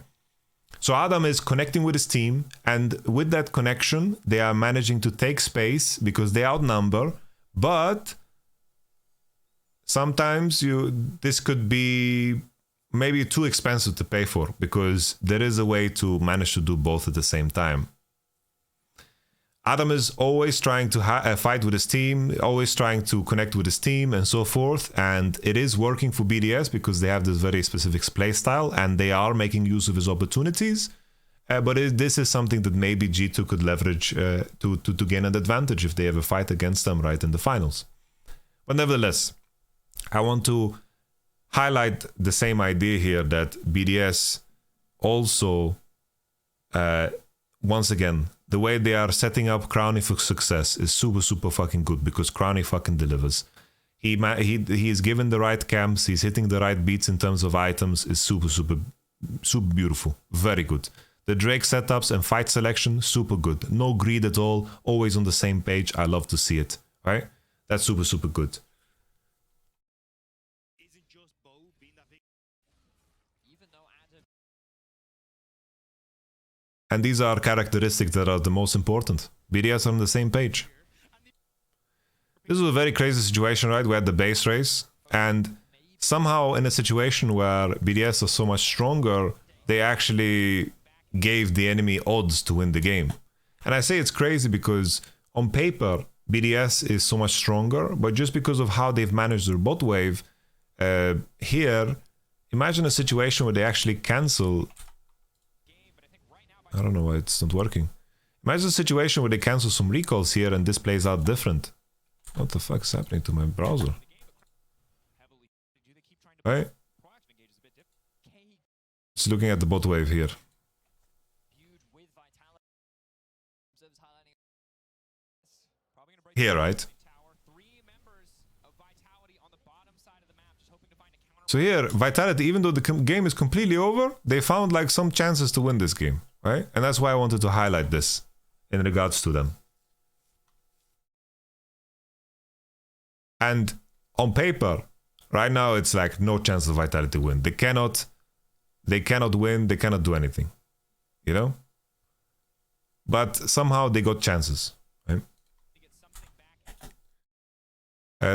So Adam is connecting with his team, and with that connection, they are managing to take space because they outnumber, but sometimes this could be maybe too expensive to pay for, because there is a way to manage to do both at the same time. Adam is always trying to fight with his team, always trying to connect with his team and so forth, and it is working for BDS because they have this very specific play style and they are making use of his opportunities, but this is something that maybe G2 could leverage to gain an advantage if they ever fight against them right in the finals. But nevertheless, I want to highlight the same idea here that BDS also, once again, the way they are setting up Crowny for success is super, super fucking good, because Crowny fucking delivers. He is given the right camps, he's hitting the right beats in terms of items, is super, super, super beautiful. Very good. The Drake setups and fight selection, super good. No greed at all, always on the same page. I love to see it, right? That's super, super good. And these are characteristics that are the most important. BDS are on the same page. This was a very crazy situation, right? We had the base race, and somehow in a situation where BDS are so much stronger, they actually gave the enemy odds to win the game. And I say it's crazy because on paper, BDS is so much stronger, but just because of how they've managed their bot wave, here, imagine a situation where they actually cancel... I don't know why it's not working. Imagine a situation where they cancel some recalls here and this plays out different. What the fuck is happening to my browser? Right? Just looking at the bot wave here. Here, right? So here, Vitality, even though the game is completely over, they found like some chances to win this game. Right? And that's why I wanted to highlight this in regards to them. And on paper, right now it's like no chance of Vitality win. They cannot win, they cannot do anything. You know? But somehow they got chances. Right?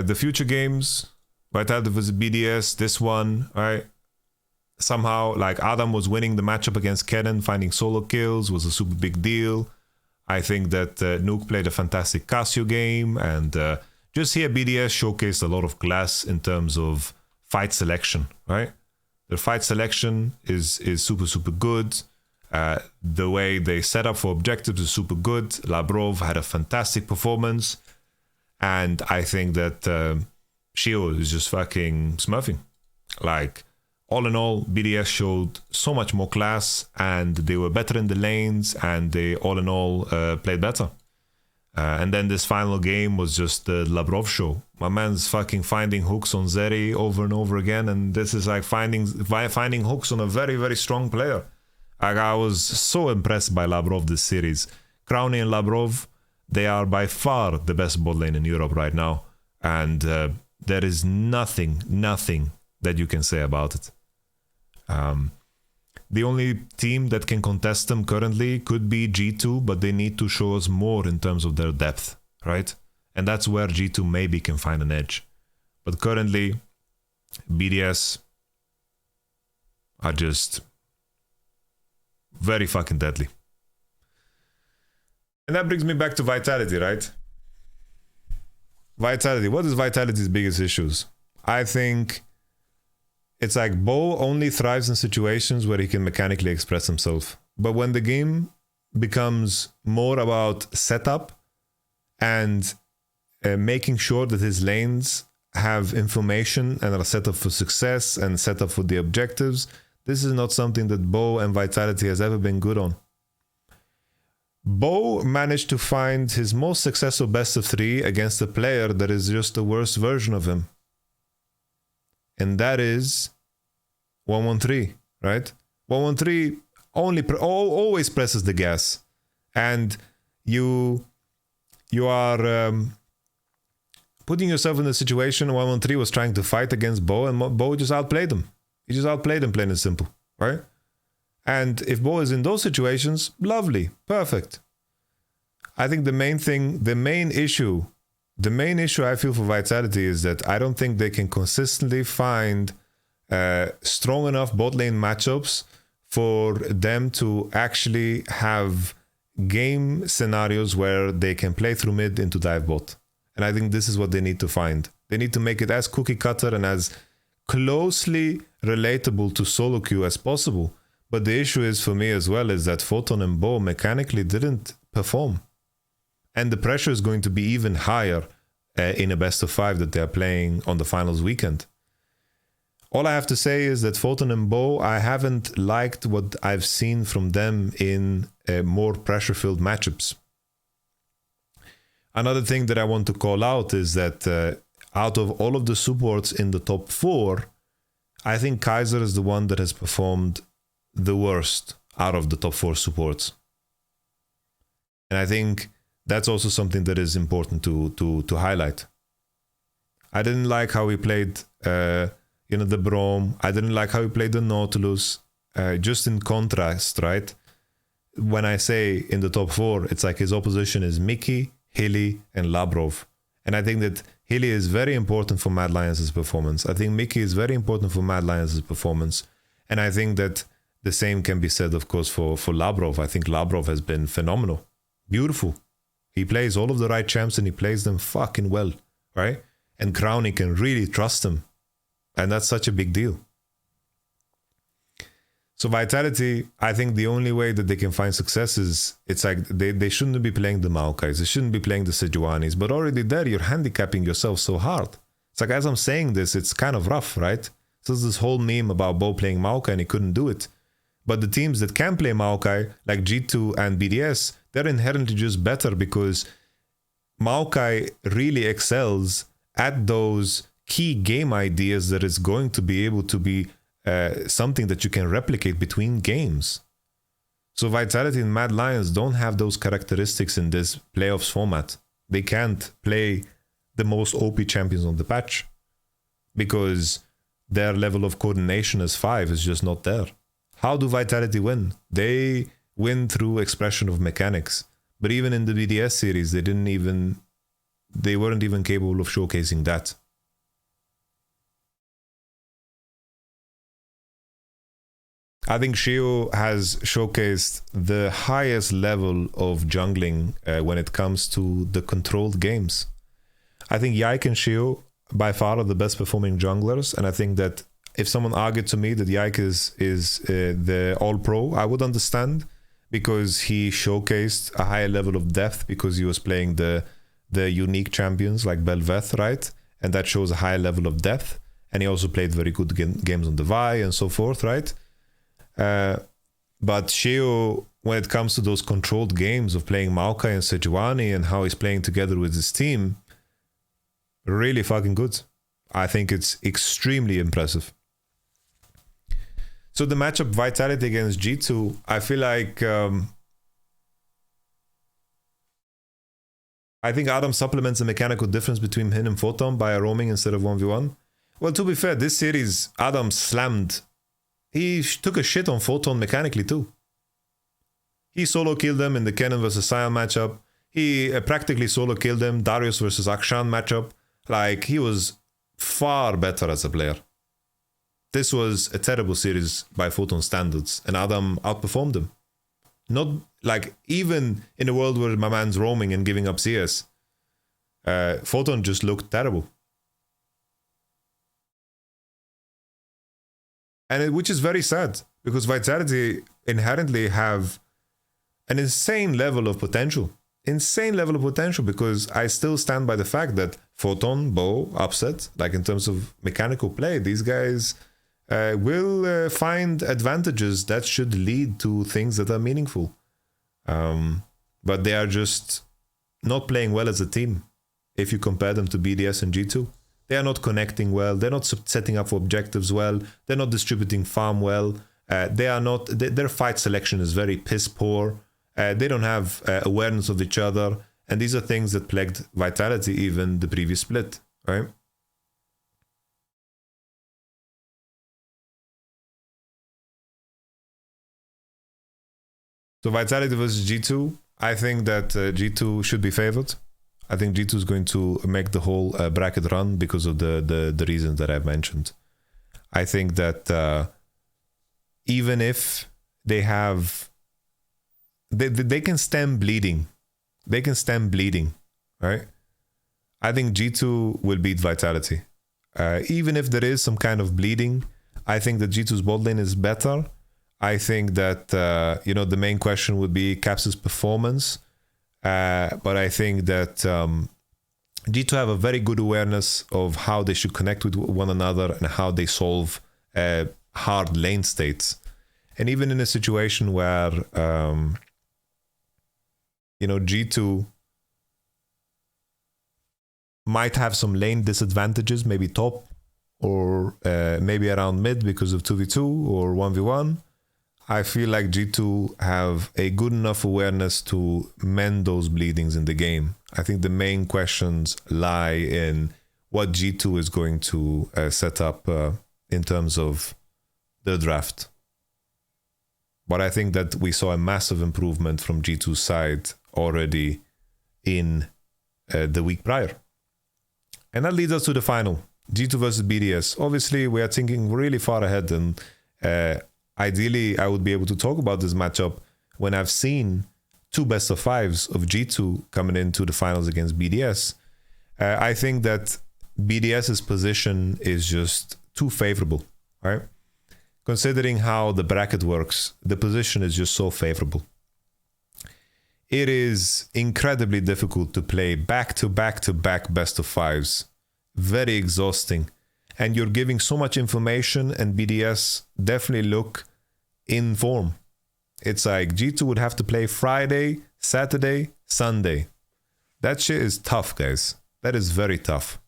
The future games, Vitality vs BDS, this one, right? Somehow, like, Adam was winning the matchup against Cannon, finding solo kills was a super big deal. I think that Nuke played a fantastic Casio game, and just here BDS showcased a lot of class in terms of fight selection, right? Their fight selection is super, super good. The way they set up for objectives is super good. Labrov had a fantastic performance, and I think that Shio is just fucking smurfing. Like, all in all, BDS showed so much more class, and they were better in the lanes, and they all in all played better. And then this final game was just the Labrov show. My man's fucking finding hooks on Zeri over and over again, and this is like finding hooks on a very, very strong player. Like, I was so impressed by Labrov this series. Crowny and Labrov, they are by far the best bot lane in Europe right now, and there is nothing that you can say about it. The only team that can contest them currently could be G2, but they need to show us more in terms of their depth, right? And that's where G2 maybe can find an edge. But currently, BDS are just very fucking deadly. And that brings me back to Vitality, right? Vitality. What is Vitality's biggest issues? I think it's like Bo only thrives in situations where he can mechanically express himself. But when the game becomes more about setup and making sure that his lanes have information and are set up for success and set up for the objectives, This is not something that Bo and Vitality has ever been good on. Bo managed to find his most successful best of 3 against a player that is just the worst version of him. And that is 113, right? 113 always presses the gas. And you are putting yourself in a situation 113 was trying to fight against Bo, and Bo just outplayed him. He just outplayed him, plain and simple, right? And if Bo is in those situations, lovely, perfect. I think the main issue I feel for Vitality is that I don't think they can consistently find strong enough bot lane matchups for them to actually have game scenarios where they can play through mid into dive bot. And I think this is what they need to find. They need to make it as cookie cutter and as closely relatable to solo queue as possible. But the issue is for me as well is that Photon and Bo mechanically didn't perform. And the pressure is going to be even higher in a best of 5 that they're playing on the finals weekend. All I have to say is that Photon and Bo, I haven't liked what I've seen from them in more pressure-filled matchups. Another thing that I want to call out is that out of all of the supports in the top 4, I think Kaiser is the one that has performed the worst out of the top 4 supports. And I think that's also something that is important to highlight. I didn't like how he played the Braum. I didn't like how he played the Nautilus. Just in contrast, right? When I say in the top 4, it's like his opposition is Mickey, Hilly, and Labrov. And I think that Hilly is very important for Mad Lions' performance. I think Mickey is very important for Mad Lions' performance. And I think that the same can be said, of course, for Labrov. I think Labrov has been phenomenal. Beautiful. He plays all of the right champs and he plays them fucking well, right? And Crowny can really trust him. And that's such a big deal. So Vitality, I think the only way that they can find success is, it's like they shouldn't be playing the Maokais, they shouldn't be playing the Sejuanis, but already there you're handicapping yourself so hard. It's like, as I'm saying this, it's kind of rough, right? So there's this whole meme about Bo playing Maokai and he couldn't do it. But the teams that can play Maokai, like G2 and BDS, they're inherently just better because Maokai really excels at those key game ideas that is going to be able to be something that you can replicate between games. So Vitality and Mad Lions don't have those characteristics in this playoffs format. They can't play the most OP champions on the patch because their level of coordination as 5 is just not there. How do Vitality win? They win through expression of mechanics. But even in the BDS series, they weren't even capable of showcasing that. I think Shio has showcased the highest level of jungling when it comes to the controlled games. I think Yike and Shio by far are the best performing junglers, and I think that if someone argued to me that Yike is the all-pro, I would understand, because he showcased a higher level of depth because he was playing the unique champions like Belveth, right? And that shows a higher level of depth. And he also played very good games on the Vi and so forth, right? But Sheo, when it comes to those controlled games of playing Maokai and Sejuani and how he's playing together with his team, really fucking good. I think it's extremely impressive. So the matchup Vitality against G2, I feel like I think Adam supplements the mechanical difference between him and Photon by a roaming instead of 1v1. Well, to be fair, this series, Adam slammed. He took a shit on Photon mechanically too. He solo killed them in the Cannon versus Sion matchup. He practically solo killed them, Darius versus Akshan matchup. Like, he was far better as a player. This was a terrible series by Photon standards, and Adam outperformed him. Not like, even in a world where my man's roaming and giving up CS, Photon just looked terrible. And which is very sad, because Vitality inherently have an insane level of potential. Insane level of potential, because I still stand by the fact that Photon, Bo, Upset, like in terms of mechanical play, these guys will find advantages that should lead to things that are meaningful. But they are just not playing well as a team. If you compare them to BDS and G2, they are not connecting well. They're not setting up for objectives well. They're not distributing farm well. They are not. Their fight selection is very piss poor. They don't have awareness of each other, and these are things that plagued Vitality even the previous split, right? So Vitality versus G2, I think that G2 should be favored. I think G2 is going to make the whole bracket run because of the reasons that I've mentioned. I think that even if they have... They can stem bleeding. They can stem bleeding, right? I think G2 will beat Vitality. Even if there is some kind of bleeding, I think that G2's bot lane is better. I think that, the main question would be Caps' performance. But I think that G2 have a very good awareness of how they should connect with one another and how they solve hard lane states. And even in a situation where, G2 might have some lane disadvantages, maybe top or maybe around mid because of 2v2 or 1v1. I feel like G2 have a good enough awareness to mend those bleedings in the game. I think the main questions lie in what G2 is going to set up in terms of the draft. But I think that we saw a massive improvement from G2's side already in the week prior. And that leads us to the final. G2 versus BDS. Obviously, we are thinking really far ahead, and ideally, I would be able to talk about this matchup when I've seen 2 best of 5s of G2 coming into the finals against BDS. I think that BDS's position is just too favorable, right? Considering how the bracket works, the position is just so favorable. It is incredibly difficult to play back-to-back-to-back best of 5s. Very exhausting. And you're giving so much information, and BDS definitely look in form. It's like G2 would have to play Friday, Saturday, Sunday. That shit is tough, guys. That is very tough.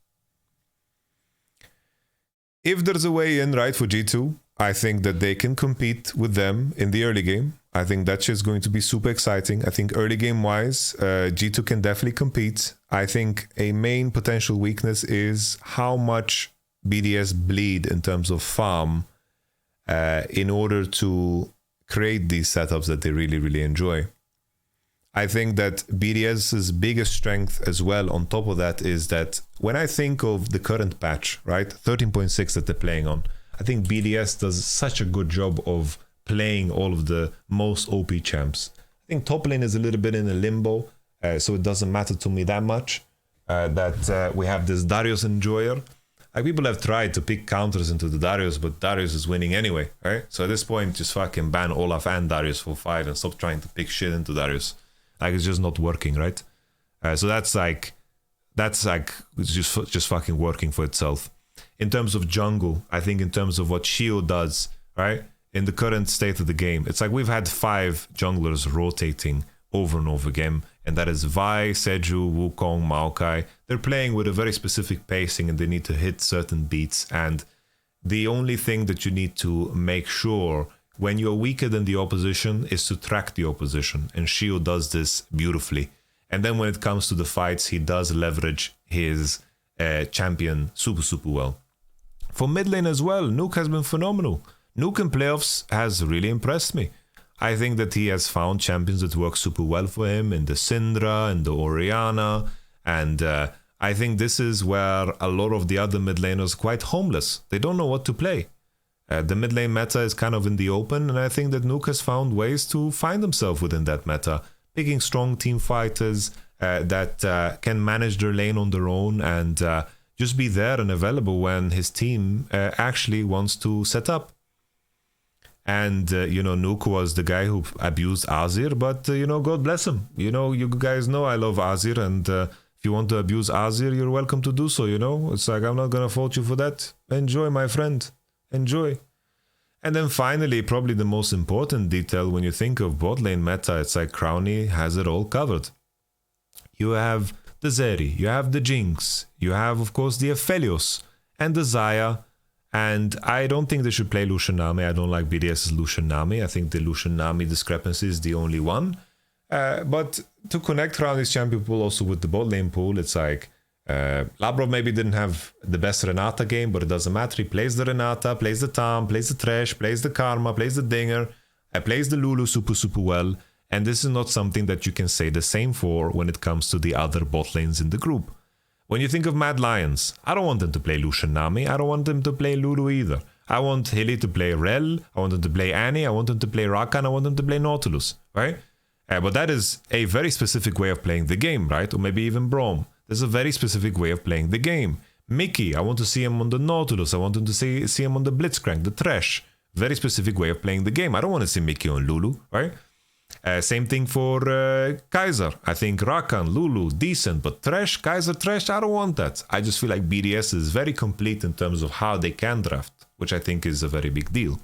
If there's a way in, right, for G2, I think that they can compete with them in the early game. I think that shit is going to be super exciting. I think early game-wise, G2 can definitely compete. I think a main potential weakness is how much BDS bleed in terms of farm in order to create these setups that they really, really enjoy. I think that BDS's biggest strength as well on top of that is that when I think of the current patch, right, 13.6 that they're playing on, I think BDS does such a good job of playing all of the most OP champs. I think top lane is a little bit in a limbo, so it doesn't matter to me that much that we have this Darius enjoyer. Like, people have tried to pick counters into the Darius, but Darius is winning anyway, right? So at this point, just fucking ban Olaf and Darius for 5 and stop trying to pick shit into Darius. Like, it's just not working, right? So that's like it's just fucking working for itself. In terms of jungle, I think in terms of what Shio does, right? In the current state of the game, it's like we've had 5 junglers rotating over and over again, and that is Vi, Seju, Wukong, Maokai. They're playing with a very specific pacing, and they need to hit certain beats, and the only thing that you need to make sure when you're weaker than the opposition is to track the opposition, and Shio does this beautifully. And then when it comes to the fights, he does leverage his champion super well. For mid lane as well, Nuke has been phenomenal. Nuke in playoffs has really impressed me. I think that he has found champions that work super well for him in the Syndra and the Orianna, and I think this is where a lot of the other mid laners are quite homeless. They don't know what to play. The mid lane meta is kind of in the open, and I think that Nuke has found ways to find himself within that meta, picking strong team fighters that can manage their lane on their own and just be there and available when his team actually wants to set up. And, Nuke was the guy who abused Azir, but, God bless him. You guys know I love Azir, and if you want to abuse Azir, you're welcome to do so, It's like, I'm not going to fault you for that. Enjoy, my friend. Enjoy. And then finally, probably the most important detail when you think of bot lane meta, it's like Crowny has it all covered. You have the Zeri, you have the Jinx, you have of course the Aphelios and the Xayah. And I don't think they should play Lucian Nami. I don't like BDS's Lucian Nami. I think the Lucian Nami discrepancy is the only one. But to connect Crowny's champion pool also with the bot lane pool, it's like Labrov maybe didn't have the best Renata game, but it doesn't matter. He plays the Renata, plays the Tam, plays the Thresh, plays the Karma, plays the Dinger, plays the Lulu super well. And this is not something that you can say the same for when it comes to the other bot lanes in the group. When you think of Mad Lions, I don't want them to play Lucian Nami. I don't want them to play Lulu either. I want Hilly to play Rel. I want them to play Annie. I want them to play Rakan. I want them to play Nautilus, right? But that is a very specific way of playing the game, right? Or maybe even Braum. There's a very specific way of playing the game. Mickey, I want to see him on the Nautilus. I want him to see him on the Blitzcrank, the Thresh. Very specific way of playing the game. I don't want to see Mickey on Lulu, right? Same thing for Kaiser. I think Rakan, Lulu, decent, but Thresh, Kaiser, Thresh, I don't want that. I just feel like BDS is very complete in terms of how they can draft, which I think is a very big deal.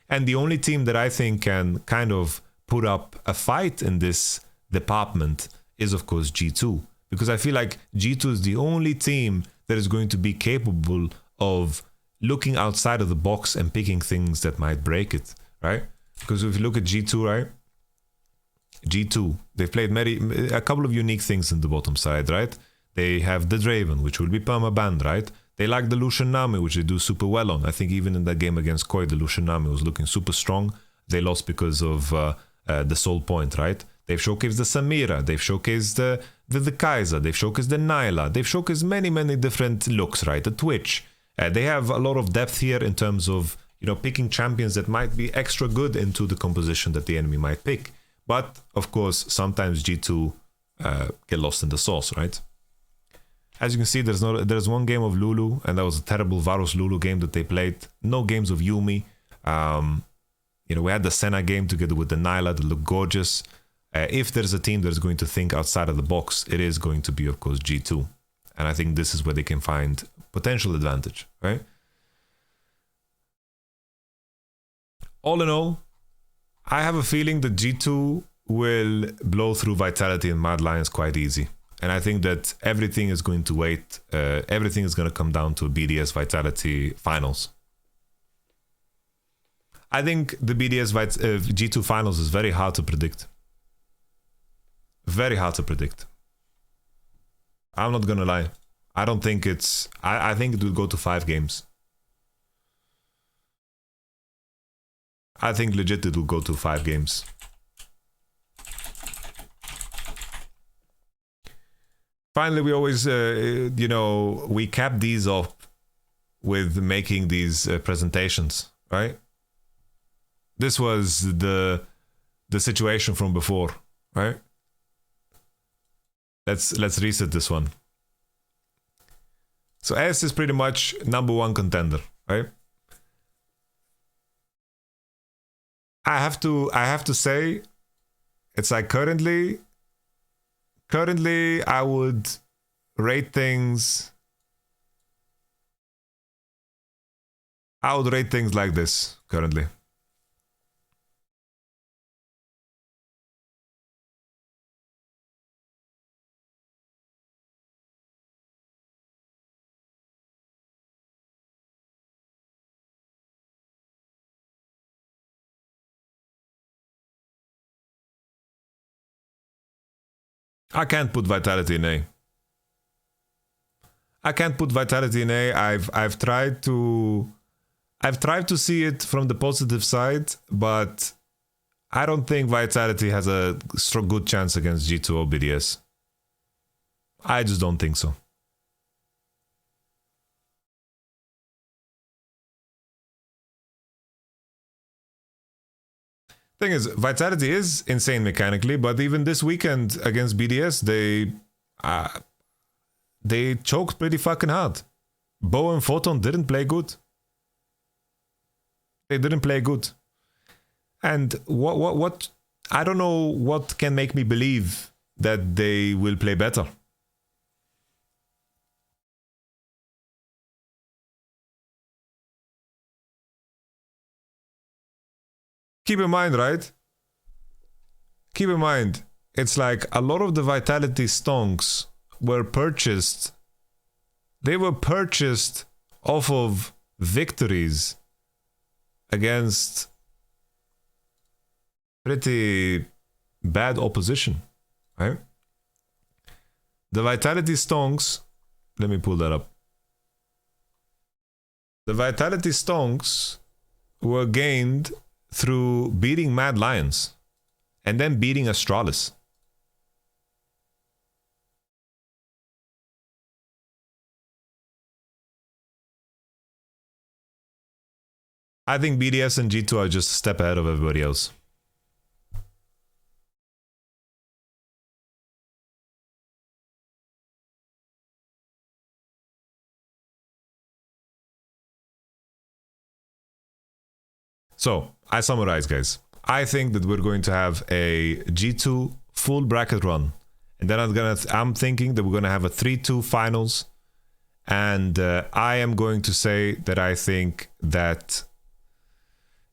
And the only team that I think can kind of put up a fight in this department is, of course, G2. Because I feel like G2 is the only team that is going to be capable of looking outside of the box and picking things that might break it, right? Because if you look at G2, right? G2, they've played a couple of unique things in the bottom side, right? They have the Draven, which will be perma-banned, right? They like the Lucian Nami, which they do super well on. I think even in that game against Koi, the Lucian Nami was looking super strong. They lost because of the Soul Point, right? They've showcased the Samira, they've showcased the Kaiser, they've showcased the Nyla, they've showcased many different looks, right? The Twitch. They have a lot of depth here in terms of, you know, picking champions that might be extra good into the composition that the enemy might pick. But, of course, sometimes G2 get lost in the sauce, right? As you can see, there's one game of Lulu, and that was a terrible Varus Lulu game that they played. No games of Yumi. You know, we had the Senna game together with the Nyla that looked gorgeous. If there's a team that's going to think outside of the box, it is going to be, of course, G2. And I think this is where they can find potential advantage, right? All in all, I have a feeling that G2 will blow through Vitality and Mad Lions quite easy. And I think that everything is going to wait. Everything is going to come down to a BDS Vitality finals. I think the BDS G2 finals is very hard to predict. Very hard to predict. I'm not going to lie. I don't think it's... I think it will go to 5 games. I think legit it will go to 5 games. Finally, we always, you know, we cap these off with making these presentations, right? This was the situation from before, right? Let's reset this one. So S is pretty much #1 contender, right? I have to say, it's like currently I would rate things. I would rate things like this currently. I can't put Vitality in A. I can't put Vitality in A. I've tried to see it from the positive side, but I don't think Vitality has a good chance against G2 or BDS. I just don't think so. Thing is, Vitality is insane mechanically, but even this weekend against BDS, they choked pretty fucking hard. Bo and Photon didn't play good. They didn't play good. And what I don't know what can make me believe that they will play better. keep in mind, right? Keep in mind, it's like a lot of the Vitality stonks were purchased. They were purchased off of victories against pretty bad opposition, right? The Vitality stonks, let me pull that up. The Vitality stonks were gained through beating Mad Lions and then beating Astralis. I think BDS and G2 are just a step ahead of everybody else. So, I summarize, guys. I think that we're going to have a G2 full bracket run. And then I'm thinking that we're going to have a 3-2 finals. And I am going to say that I think that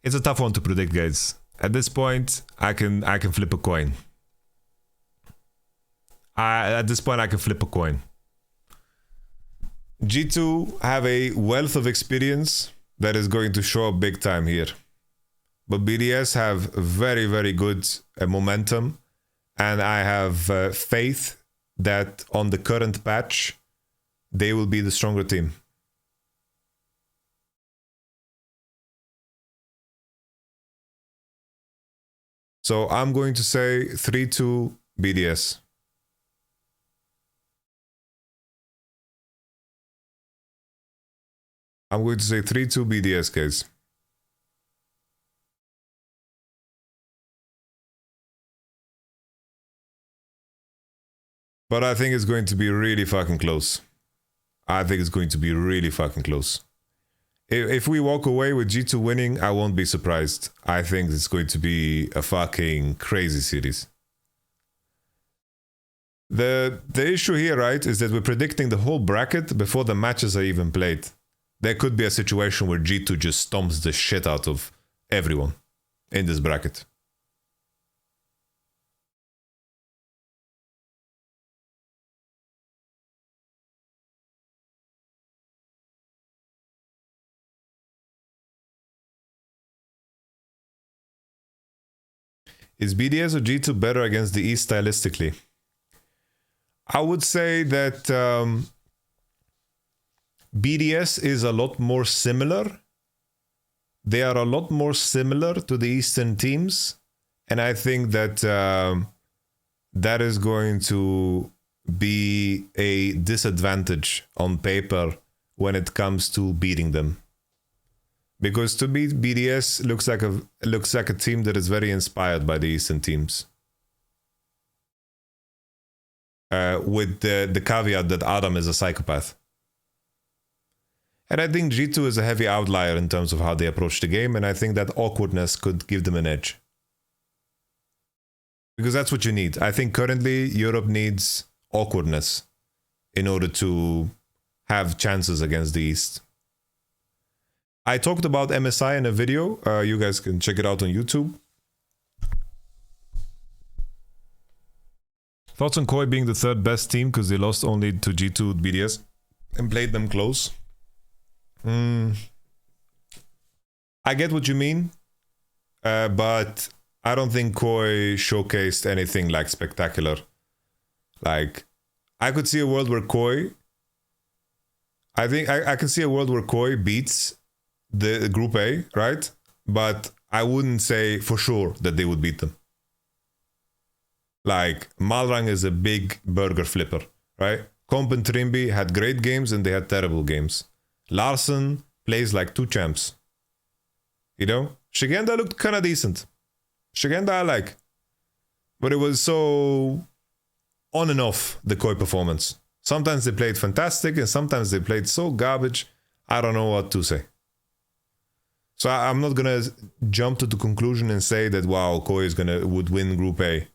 it's a tough one to predict, guys. At this point, I can flip a coin. At this point, I can flip a coin. G2 have a wealth of experience that is going to show up big time here. But BDS have very, very good momentum. And I have faith that on the current patch, they will be the stronger team. So I'm going to say 3-2 BDS. I'm going to say 3-2 BDS, guys. But I think it's going to be really fucking close. I think it's going to be really fucking close. If we walk away with G2 winning, I won't be surprised. I think it's going to be a fucking crazy series. The issue here, right, is that we're predicting the whole bracket before the matches are even played. There could be a situation where G2 just stomps the shit out of everyone in this bracket. Is BDS or G2 better against the East stylistically? I would say that BDS is a lot more similar. They are a lot more similar to the Eastern teams. And I think that that is going to be a disadvantage on paper when it comes to beating them. Because to me, BDS looks like a team that is very inspired by the Eastern teams. With the caveat that Adam is a psychopath. And I think G2 is a heavy outlier in terms of how they approach the game, and I think that awkwardness could give them an edge. Because that's what you need. I think currently Europe needs awkwardness in order to have chances against the East. I talked about MSI in a video. You guys can check it out on YouTube. Thoughts on Koi being the third best team because they lost only to G2 BDS and played them close? I get what you mean, but I don't think Koi showcased anything like spectacular. Like, I could see a world where Koi... I think I can see a world where Koi beats the Group A, right? But I wouldn't say for sure that they would beat them. Like, Malrang is a big burger flipper, right? Comp and Trimby had great games and they had terrible games. Larsen plays like two champs. You know? Shigenda looked kind of decent. Shigenda I like. But it was so on and off, the Koi performance. Sometimes they played fantastic and sometimes they played so garbage, I don't know what to say. So I'm not gonna jump to the conclusion and say that wow, Koi would win Group A.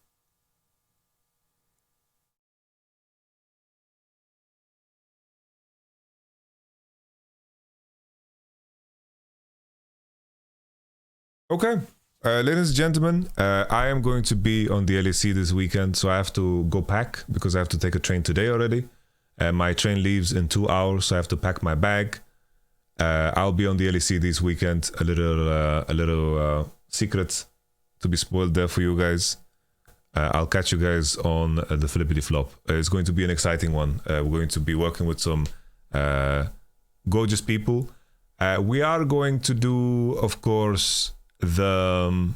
Okay, Ladies and gentlemen, I am going to be on the LEC this weekend, so I have to go pack because I have to take a train today already. My train leaves in 2 hours, so I have to pack my bag. I'll be on the LEC this weekend. A little secret to be spoiled there for you guys. I'll catch you guys on the Flippity Flop. It's going to be an exciting one. We're going to be working with some gorgeous people. We are going to do, of course, the